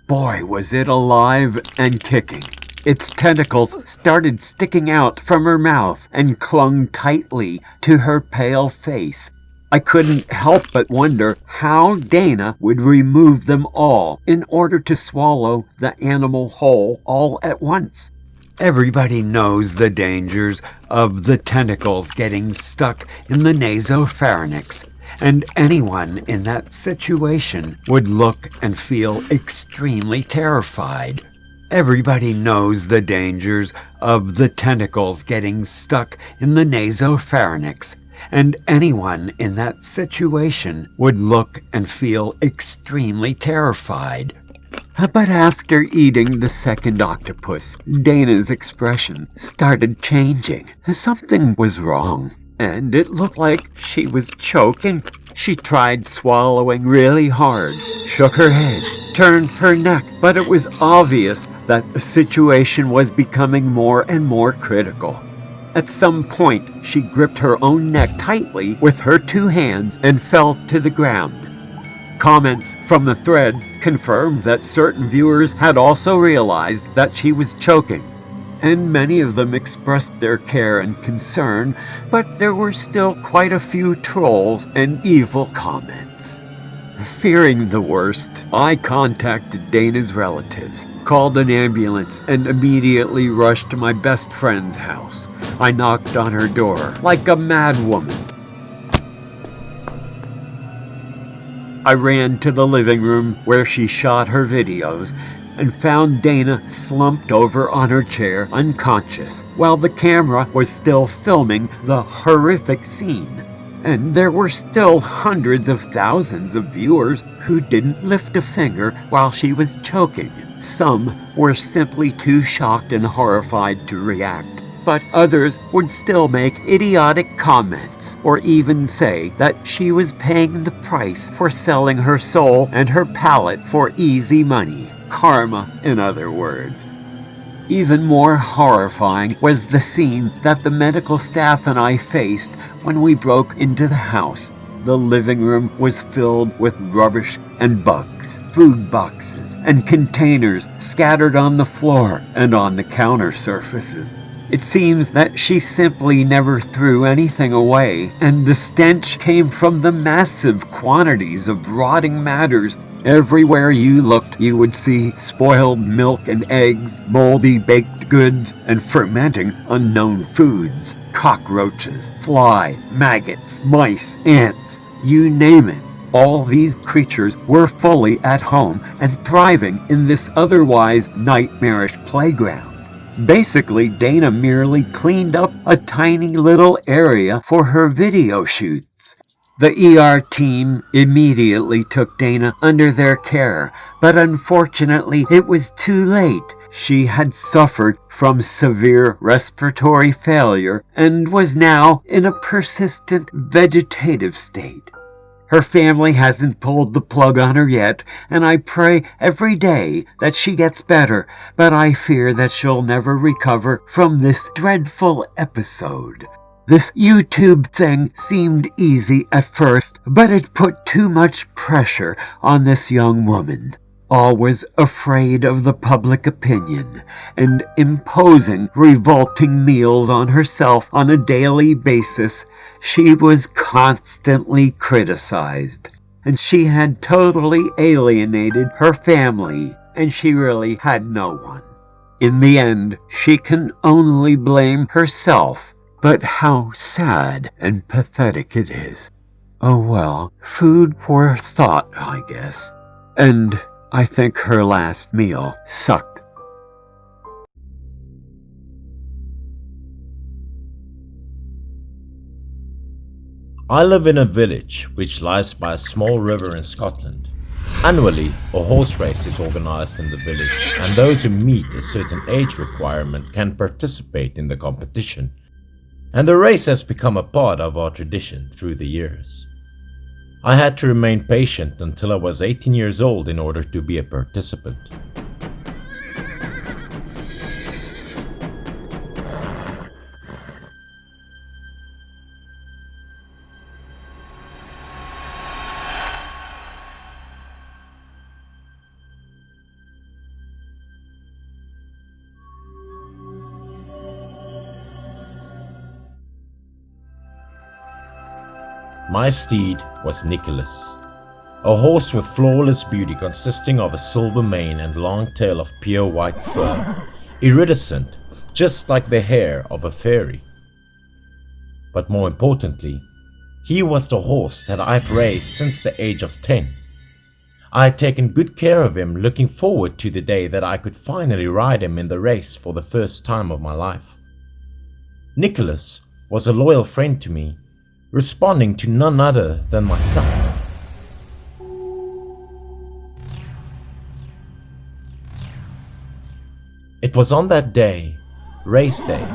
Boy, was it alive and kicking. Its tentacles started sticking out from her mouth and clung tightly to her pale face. I couldn't help but wonder how Dana would remove them all in order to swallow the animal whole all at once. Everybody knows the dangers of the tentacles getting stuck in the nasopharynx, and anyone in that situation would look and feel extremely terrified. Everybody knows the dangers of the tentacles getting stuck in the nasopharynx, and anyone in that situation would look and feel extremely terrified. But after eating the second octopus, Dana's expression started changing. Something was wrong, and it looked like she was choking. She tried swallowing really hard, shook her head, turned her neck, but it was obvious that the situation was becoming more and more critical. At some point, she gripped her own neck tightly with her two hands and fell to the ground. Comments from the thread confirmed that certain viewers had also realized that she was choking, and many of them expressed their care and concern, but there were still quite a few trolls and evil comments. Fearing the worst, I contacted Dana's relatives, called an ambulance, and immediately rushed to my best friend's house. I knocked on her door like a mad woman. I ran to the living room where she shot her videos and found Dana slumped over on her chair, unconscious, while the camera was still filming the horrific scene. And there were still hundreds of thousands of viewers who didn't lift a finger while she was choking. Some were simply too shocked and horrified to react, but others would still make idiotic comments or even say that she was paying the price for selling her soul and her palate for easy money. Karma, in other words. Even more horrifying was the scene that the medical staff and I faced when we broke into the house. The living room was filled with rubbish and bugs, food boxes, and containers scattered on the floor and on the counter surfaces. It seems that she simply never threw anything away, and the stench came from the massive quantities of rotting matters. Everywhere you looked, you would see spoiled milk and eggs, moldy baked goods, and fermenting unknown foods. Cockroaches, flies, maggots, mice, ants, you name it. All these creatures were fully at home and thriving in this otherwise nightmarish playground. Basically, Dana merely cleaned up a tiny little area for her video shoots. The ER team immediately took Dana under their care, but unfortunately it was too late. She had suffered from severe respiratory failure and was now in a persistent vegetative state. Her family hasn't pulled the plug on her yet, and I pray every day that she gets better, but I fear that she'll never recover from this dreadful episode. This YouTube thing seemed easy at first, but it put too much pressure on this young woman. Always afraid of the public opinion and imposing revolting meals on herself on a daily basis, she was constantly criticized, and she had totally alienated her family. and she really had no one. In the end, she can only blame herself, but how sad and pathetic it is. Oh well, food for thought, I guess. And I think her last meal sucked. I live in a village which lies by a small river in Scotland. Annually, a horse race is organized in the village, and those who meet a certain age requirement can participate in the competition. And the race has become a part of our tradition through the years. I had to remain patient until I was 18 years old in order to be a participant. My steed was Nicholas, a horse with flawless beauty consisting of a silver mane and long tail of pure white fur, iridescent, just like the hair of a fairy. But more importantly, he was the horse that I've raised since the age of 10. I had taken good care of him, looking forward to the day that I could finally ride him in the race for the first time of my life. Nicholas was a loyal friend to me, responding to none other than myself. It was on that day, race day,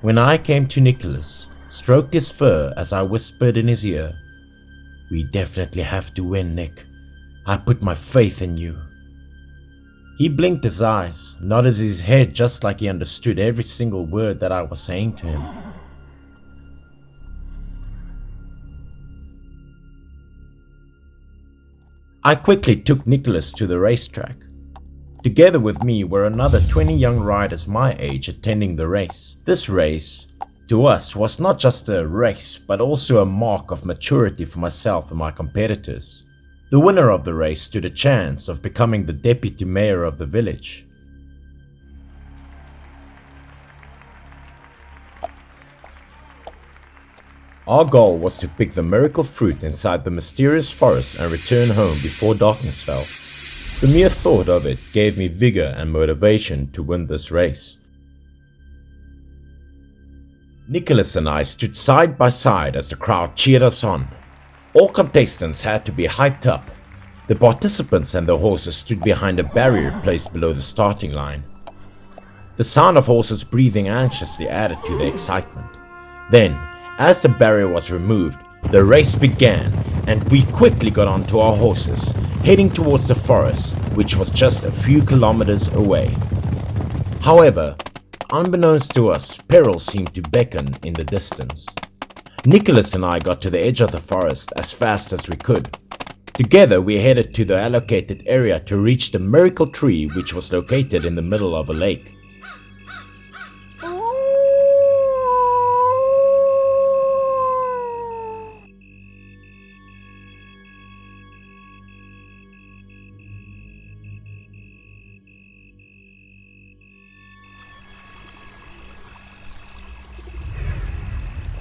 when I came to Nicholas, stroked his fur as I whispered in his ear, "We definitely have to win, Nick. I put my faith in you." He blinked his eyes, nodded his head just like he understood every single word that I was saying to him. I quickly took Nicholas to the racetrack. Together with me were another 20 young riders my age attending the race. This race, to us, was not just a race, but also a mark of maturity for myself and my competitors. The winner of the race stood a chance of becoming the deputy mayor of the village. Our goal was to pick the miracle fruit inside the mysterious forest and return home before darkness fell. The mere thought of it gave me vigor and motivation to win this race. Nicholas and I stood side by side as the crowd cheered us on. All contestants had to be hyped up. The participants and their horses stood behind a barrier placed below the starting line. The sound of horses breathing anxiously added to the excitement. Then, as the barrier was removed, the race began, and we quickly got onto our horses, heading towards the forest, which was just a few kilometers away. However, unbeknownst to us, peril seemed to beckon in the distance. Nicholas and I got to the edge of the forest as fast as we could. Together we headed to the allocated area to reach the miracle tree, which was located in the middle of a lake.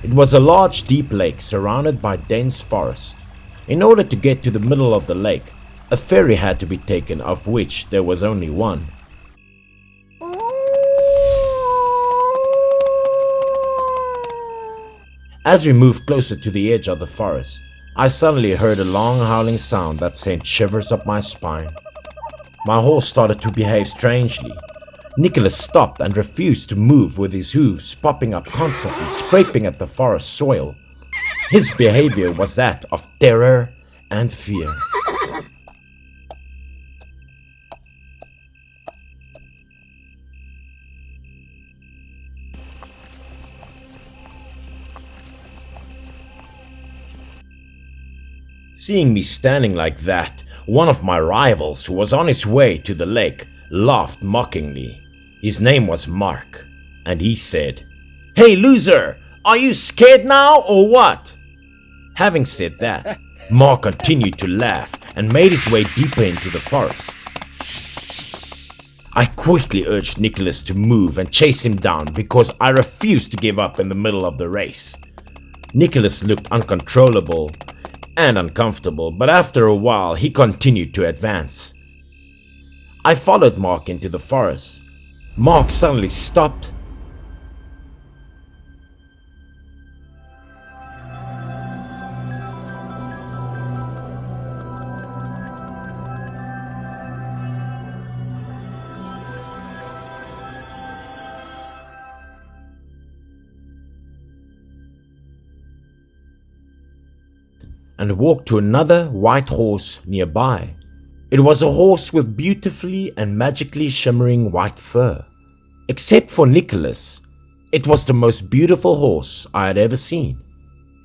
It was a large, deep lake surrounded by dense forest. In order to get to the middle of the lake, a ferry had to be taken, of which there was only one. As we moved closer to the edge of the forest, I suddenly heard a long howling sound that sent shivers up my spine. My horse started to behave strangely. Nicholas stopped and refused to move, with his hooves popping up constantly, scraping at the forest soil. His behavior was that of terror and fear. Seeing me standing like that, one of my rivals, who was on his way to the lake, laughed mockingly. His name was Mark, and he said, "Hey loser, are you scared now or what?" Having said that, Mark continued to laugh and made his way deeper into the forest. I quickly urged Nicholas to move and chase him down because I refused to give up in the middle of the race. Nicholas looked uncontrollable and uncomfortable, but after a while he continued to advance. I followed Mark into the forest. Mark suddenly stopped. And walked to another white horse nearby. It was a horse with beautifully and magically shimmering white fur. Except for Nicholas, it was the most beautiful horse I had ever seen.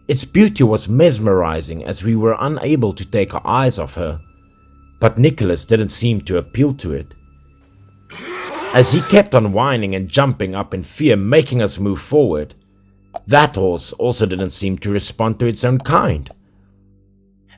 Its beauty was mesmerizing as we were unable to take our eyes off her, but Nicholas didn't seem to appeal to it. As he kept on whining and jumping up in fear, making us move forward, that horse also didn't seem to respond to its own kind.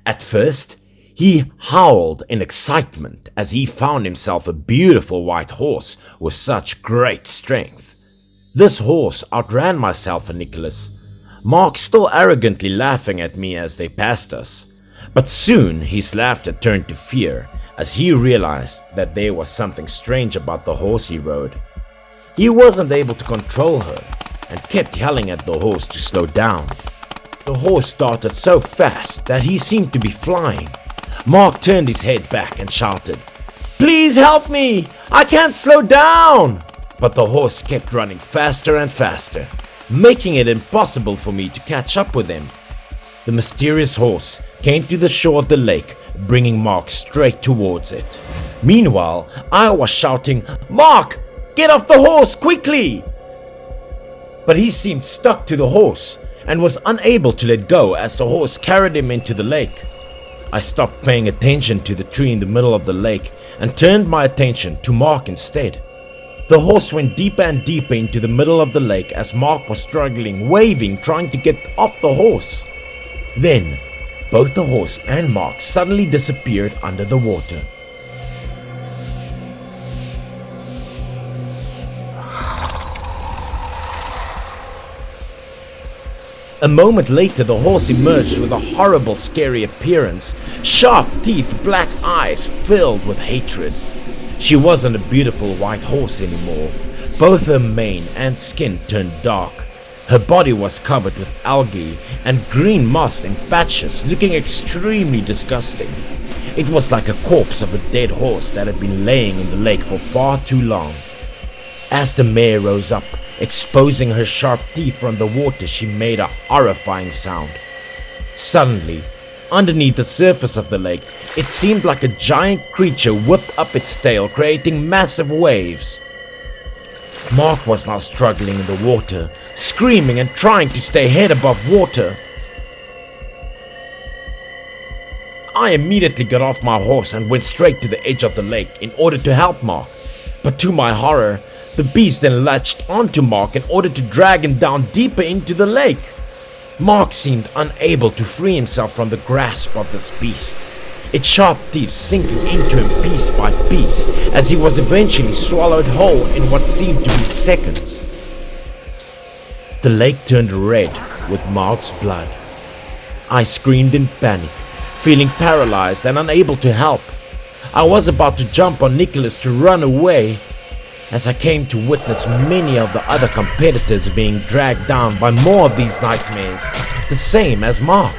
At first, he howled in excitement as he found himself a beautiful white horse with such great strength. This horse outran myself and Nicholas, Mark still arrogantly laughing at me as they passed us. But soon his laughter turned to fear as he realized that there was something strange about the horse he rode. He wasn't able to control her and kept yelling at the horse to slow down. The horse started so fast that he seemed to be flying. Mark turned his head back and shouted, "Please help me! I can't slow down!" But the horse kept running faster and faster, making it impossible for me to catch up with him. The mysterious horse came to the shore of the lake, bringing Mark straight towards it. Meanwhile, I was shouting, "Mark, get off the horse, quickly!" But he seemed stuck to the horse and was unable to let go as the horse carried him into the lake. I stopped paying attention to the tree in the middle of the lake and turned my attention to Mark instead. The horse went deeper and deeper into the middle of the lake as Mark was struggling, waving, trying to get off the horse. Then, both the horse and Mark suddenly disappeared under the water. A moment later, the horse emerged with a horrible, scary appearance, sharp teeth, black eyes filled with hatred. She wasn't a beautiful white horse anymore. Both her mane and skin turned dark. Her body was covered with algae and green moss in patches, looking extremely disgusting. It was like a corpse of a dead horse that had been laying in the lake for far too long. As the mare rose up, exposing her sharp teeth from the water, she made a horrifying sound. Suddenly, underneath the surface of the lake, it seemed like a giant creature whipped up its tail, creating massive waves. Mark was now struggling in the water, screaming and trying to stay head above water. I immediately got off my horse and went straight to the edge of the lake in order to help Mark. But to my horror, the beast then latched onto Mark in order to drag him down deeper into the lake. Mark seemed unable to free himself from the grasp of this beast, its sharp teeth sinking into him piece by piece as he was eventually swallowed whole in what seemed to be seconds. The lake turned red with Mark's blood. I screamed in panic, feeling paralyzed and unable to help. I was about to jump on Nicholas to run away as I came to witness many of the other competitors being dragged down by more of these nightmares, the same as Mark.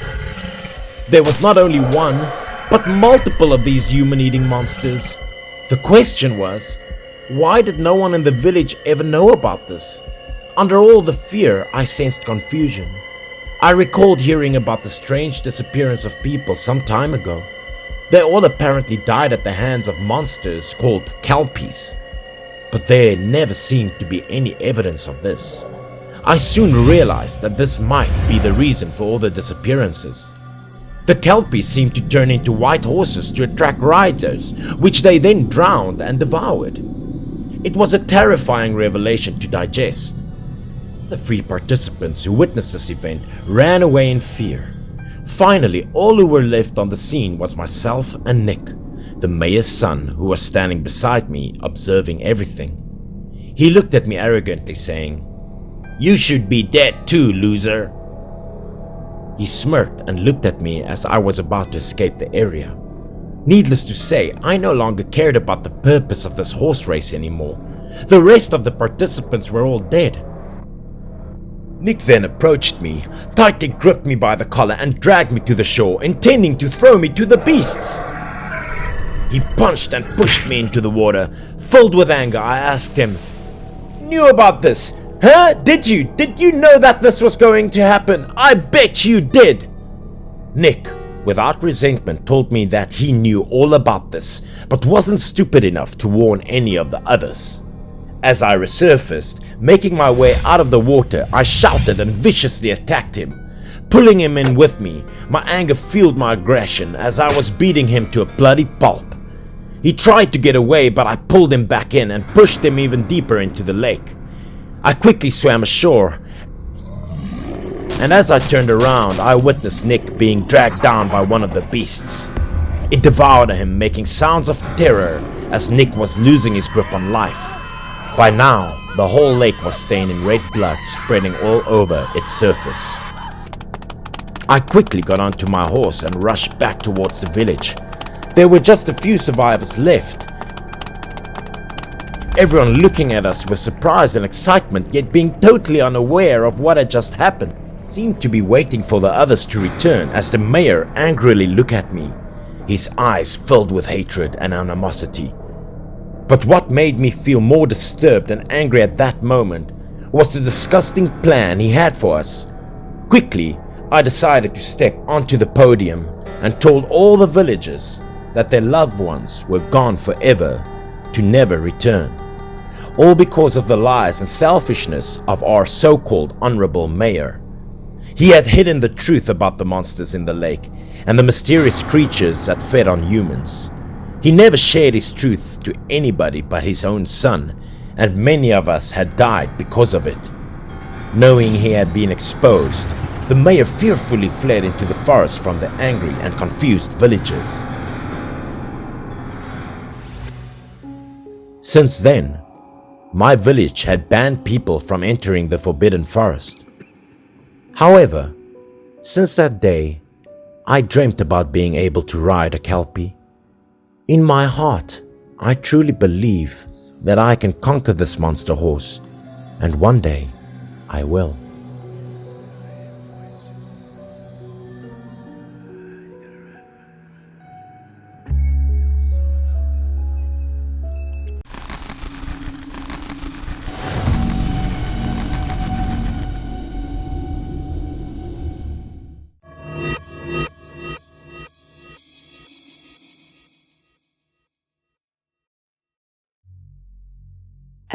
There was not only one, but multiple of these human-eating monsters. The question was, why did no one in the village ever know about this? Under all the fear, I sensed confusion. I recalled hearing about the strange disappearance of people some time ago. They all apparently died at the hands of monsters called kelpies, but there never seemed to be any evidence of this. I soon realized that this might be the reason for all the disappearances. The kelpies seemed to turn into white horses to attract riders, which they then drowned and devoured. It was a terrifying revelation to digest. The 3 participants who witnessed this event ran away in fear. Finally, all who were left on the scene was myself and Nick. the mayor's son, who was standing beside me, observing everything. He looked at me arrogantly, saying, "You should be dead too, loser." He smirked and looked at me as I was about to escape the area. Needless to say, I no longer cared about the purpose of this horse race anymore. The rest of the participants were all dead. Nick then approached me, tightly gripped me by the collar and dragged me to the shore, intending to throw me to the beasts. He punched and pushed me into the water. Filled with anger, I asked him, "Knew about this? Huh? Did you? Did you know that this was going to happen? I bet you did." Nick, without resentment, told me that he knew all about this, but wasn't stupid enough to warn any of the others. As I resurfaced, making my way out of the water, I shouted and viciously attacked him. Pulling him in with me, my anger fueled my aggression as I was beating him to a bloody pulp. He tried to get away, but I pulled him back in and pushed him even deeper into the lake. I quickly swam ashore, and as I turned around, I witnessed Nick being dragged down by one of the beasts. It devoured him, making sounds of terror as Nick was losing his grip on life. By now, the whole lake was stained in red blood, spreading all over its surface. I quickly got onto my horse and rushed back towards the village. There were just a few survivors left. Everyone looking at us with surprise and excitement, yet being totally unaware of what had just happened. Seemed to be waiting for the others to return as the mayor angrily looked at me, his eyes filled with hatred and animosity. But what made me feel more disturbed and angry at that moment was the disgusting plan he had for us. Quickly, I decided to step onto the podium and told all the villagers that their loved ones were gone forever, to never return. All because of the lies and selfishness of our so-called honorable mayor. He had hidden the truth about the monsters in the lake and the mysterious creatures that fed on humans. He never shared his truth to anybody but his own son, and many of us had died because of it. Knowing he had been exposed, the mayor fearfully fled into the forest from the angry and confused villagers. Since then, my village had banned people from entering the forbidden forest. However, since that day, I dreamt about being able to ride a kelpie. In my heart, I truly believe that I can conquer this monster horse, and one day I will.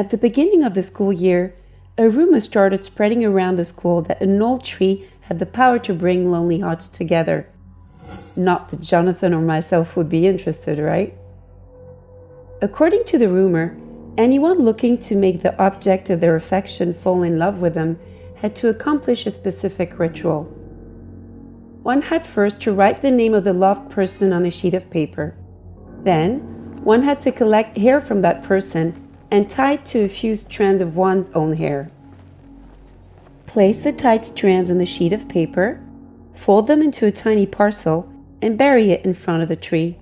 At the beginning of the school year, a rumor started spreading around the school that an old tree had the power to bring lonely hearts together. Not that Jonathan or myself would be interested, right? According to the rumor, anyone looking to make the object of their affection fall in love with them had to accomplish a specific ritual. One had first to write the name of the loved person on a sheet of paper. Then, one had to collect hair from that person and tie it to a few strands of one's own hair. Place the tied strands on the sheet of paper, fold them into a tiny parcel, and bury it in front of the tree.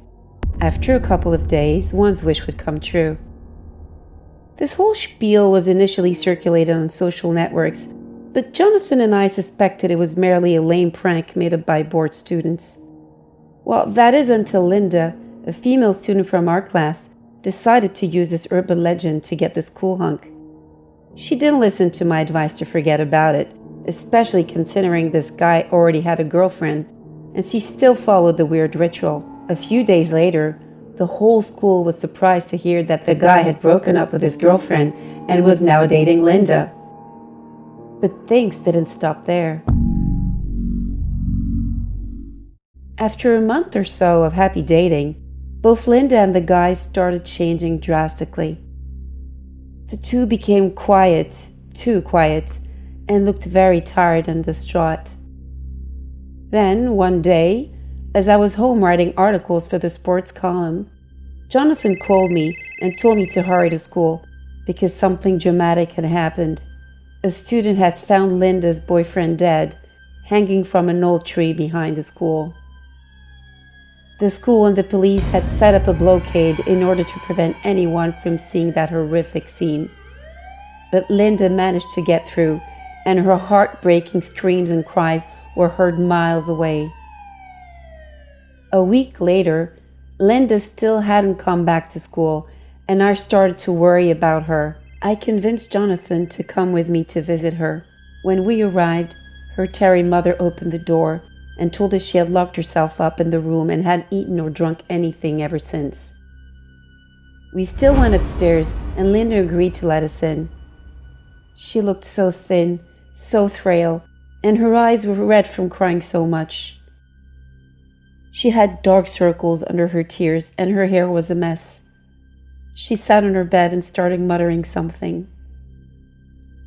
After a couple of days, one's wish would come true. This whole spiel was initially circulated on social networks, but Jonathan and I suspected it was merely a lame prank made up by bored students. Well, that is until Linda, a female student from our class, decided to use this urban legend to get the school hunk. She didn't listen to my advice to forget about it, especially considering this guy already had a girlfriend, and she still followed the weird ritual. A few days later, the whole school was surprised to hear that the guy had broken up with his girlfriend and was now dating Linda. But things didn't stop there. After a month or so of happy dating, both Linda and the guy started changing drastically. The two became quiet, too quiet, and looked very tired and distraught. Then, one day, as I was home writing articles for the sports column, Jonathan called me and told me to hurry to school because something dramatic had happened. A student had found Linda's boyfriend dead, hanging from an old tree behind the school. The school and the police had set up a blockade in order to prevent anyone from seeing that horrific scene. But Linda managed to get through, and her heartbreaking screams and cries were heard miles away. A week later, Linda still hadn't come back to school, and I started to worry about her. I convinced Jonathan to come with me to visit her. When we arrived, her Terry mother opened the door and told us she had locked herself up in the room and hadn't eaten or drunk anything ever since. We still went upstairs, and Linda agreed to let us in. She looked so thin, so frail, and her eyes were red from crying so much. She had dark circles under her tears, and her hair was a mess. She sat on her bed and started muttering something.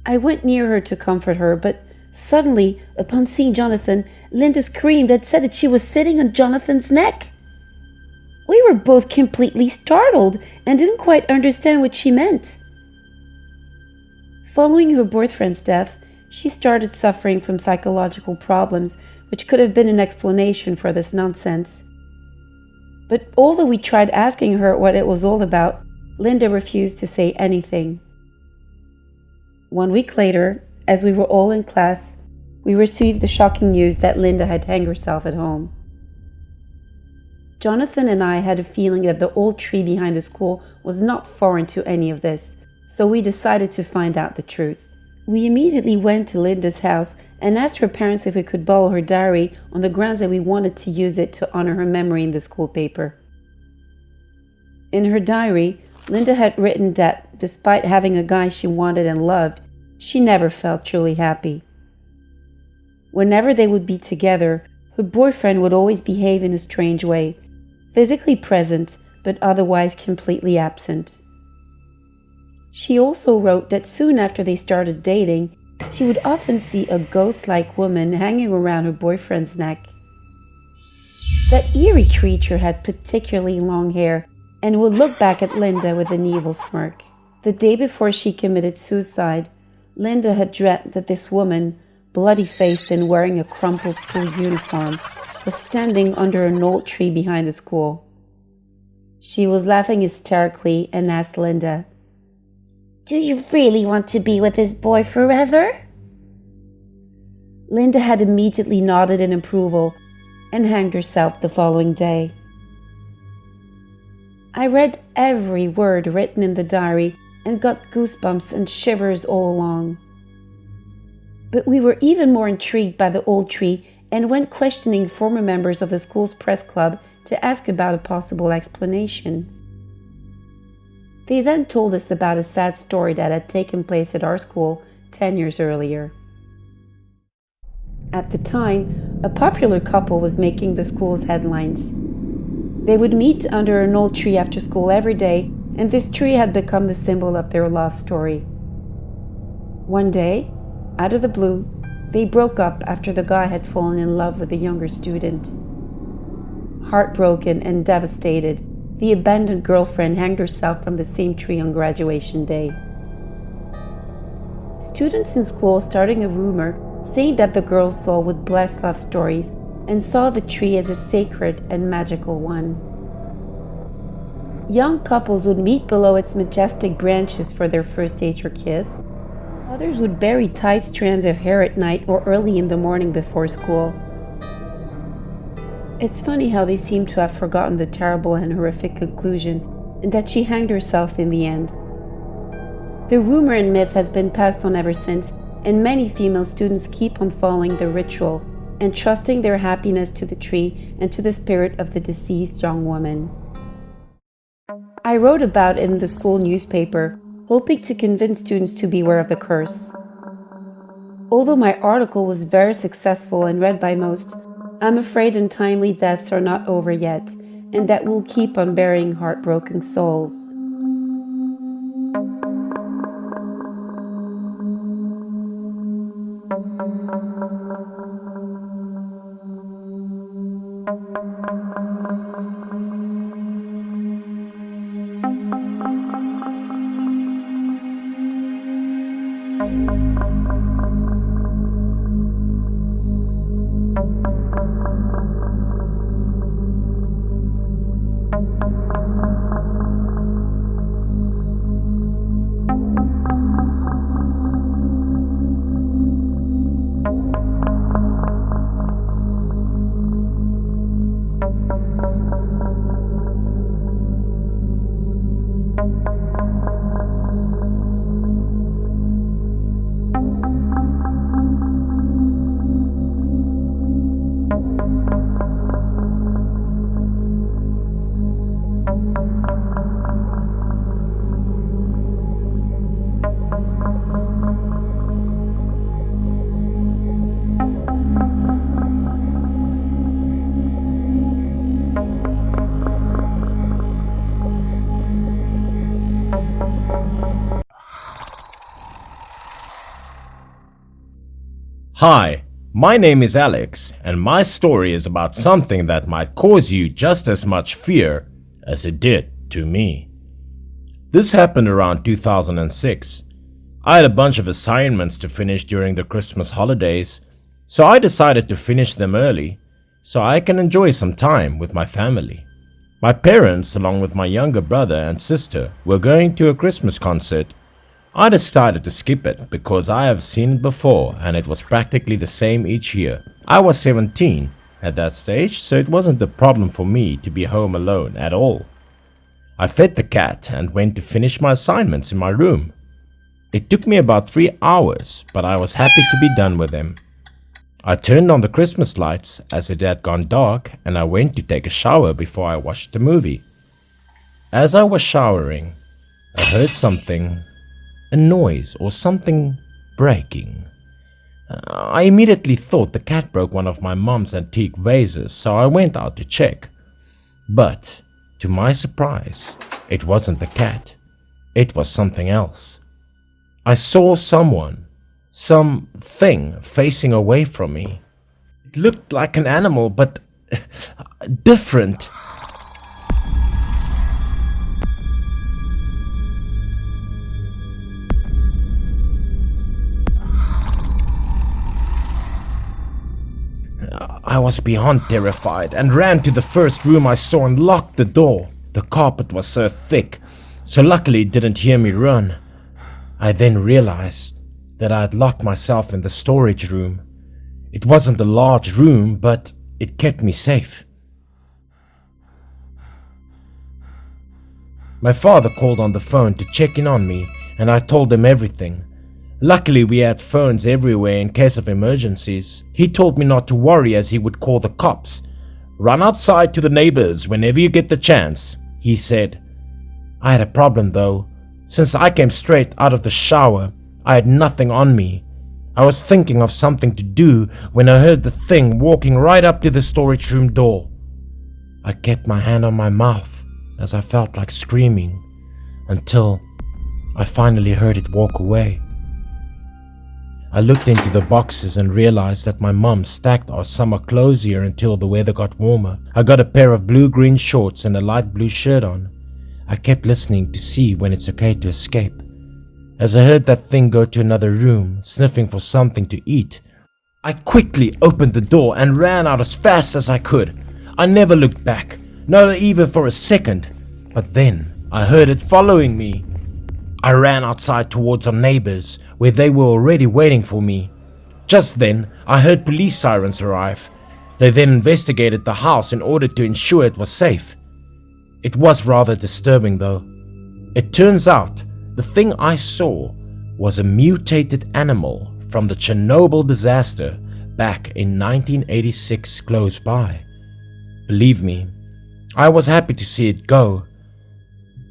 I went near her to comfort her, but suddenly, upon seeing Jonathan, Linda screamed and said that she was sitting on Jonathan's neck. We were both completely startled and didn't quite understand what she meant. Following her boyfriend's death, she started suffering from psychological problems, which could have been an explanation for this nonsense. But although we tried asking her what it was all about, Linda refused to say anything. 1 week later, as we were all in class, we received the shocking news that Linda had hanged herself at home. Jonathan and I had a feeling that the old tree behind the school was not foreign to any of this, so we decided to find out the truth. We immediately went to Linda's house and asked her parents if we could borrow her diary on the grounds that we wanted to use it to honor her memory in the school paper. In her diary, Linda had written that, despite having a guy she wanted and loved, she never felt truly happy. Whenever they would be together, her boyfriend would always behave in a strange way, physically present, but otherwise completely absent. She also wrote that soon after they started dating, she would often see a ghost-like woman hanging around her boyfriend's neck. That eerie creature had particularly long hair and would look back at Linda with an evil smirk. The day before she committed suicide, Linda had dreamt that this woman, bloody-faced and wearing a crumpled school uniform, was standing under an old tree behind the school. She was laughing hysterically and asked Linda, "Do you really want to be with this boy forever?" Linda had immediately nodded in approval and hanged herself the following day. I read every word written in the diary and got goosebumps and shivers all along. But we were even more intrigued by the old tree and went questioning former members of the school's press club to ask about a possible explanation. They then told us about a sad story that had taken place at our school 10 years earlier. At the time, a popular couple was making the school's headlines. They would meet under an old tree after school every day, and this tree had become the symbol of their love story. One day, out of the blue, they broke up after the guy had fallen in love with the younger student. Heartbroken and devastated, the abandoned girlfriend hanged herself from the same tree on graduation day. Students in school starting a rumor saying that the girl's soul would bless love stories and saw the tree as a sacred and magical one. Young couples would meet below its majestic branches for their first date or kiss. Others would bury tight strands of hair at night or early in the morning before school. It's funny how they seem to have forgotten the terrible and horrific conclusion, and that she hanged herself in the end. The rumor and myth has been passed on ever since, and many female students keep on following the ritual and trusting their happiness to the tree and to the spirit of the deceased young woman. I wrote about it in the school newspaper, hoping to convince students to beware of the curse. Although my article was very successful and read by most, I'm afraid untimely deaths are not over yet, and that we'll keep on burying heartbroken souls. Hi, my name is Alex, and my story is about something that might cause you just as much fear as it did to me. This happened around 2006. I had a bunch of assignments to finish during the Christmas holidays, so I decided to finish them early so I can enjoy some time with my family. My parents, along with my younger brother and sister, were going to a Christmas concert. I decided to skip it because I have seen it before and it was practically the same each year. I was 17 at that stage, so it wasn't a problem for me to be home alone at all. I fed the cat and went to finish my assignments in my room. It took me about 3 hours, but I was happy to be done with them. I turned on the Christmas lights as it had gone dark, and I went to take a shower before I watched the movie. As I was showering, I heard something, a noise or something breaking. I immediately thought the cat broke one of my mom's antique vases, so I went out to check. But, to my surprise, it wasn't the cat. It was something else. I saw something facing away from me. It looked like an animal, but different. I was beyond terrified and ran to the first room I saw and locked the door. The carpet was so thick, so luckily it didn't hear me run. I then realized that I had locked myself in the storage room. It wasn't a large room, but it kept me safe. My father called on the phone to check in on me, and I told him everything. Luckily, we had phones everywhere in case of emergencies. He told me not to worry as he would call the cops. "Run outside to the neighbors whenever you get the chance," he said. I had a problem though. Since I came straight out of the shower, I had nothing on me. I was thinking of something to do when I heard the thing walking right up to the storage room door. I kept my hand on my mouth as I felt like screaming until I finally heard it walk away. I looked into the boxes and realized that my mom stacked our summer clothes here until the weather got warmer. I got a pair of blue-green shorts and a light blue shirt on. I kept listening to see when it's okay to escape. As I heard that thing go to another room, sniffing for something to eat, I quickly opened the door and ran out as fast as I could. I never looked back, not even for a second. But then I heard it following me. I ran outside towards our neighbors, where they were already waiting for me. Just then, I heard police sirens arrive. They then investigated the house in order to ensure it was safe. It was rather disturbing though. It turns out, the thing I saw was a mutated animal from the Chernobyl disaster back in 1986 close by. Believe me, I was happy to see it go,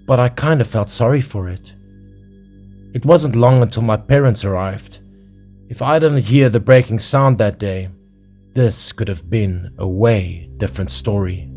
but I kind of felt sorry for it. It wasn't long until my parents arrived. If I didn't hear the breaking sound that day, this could have been a way different story.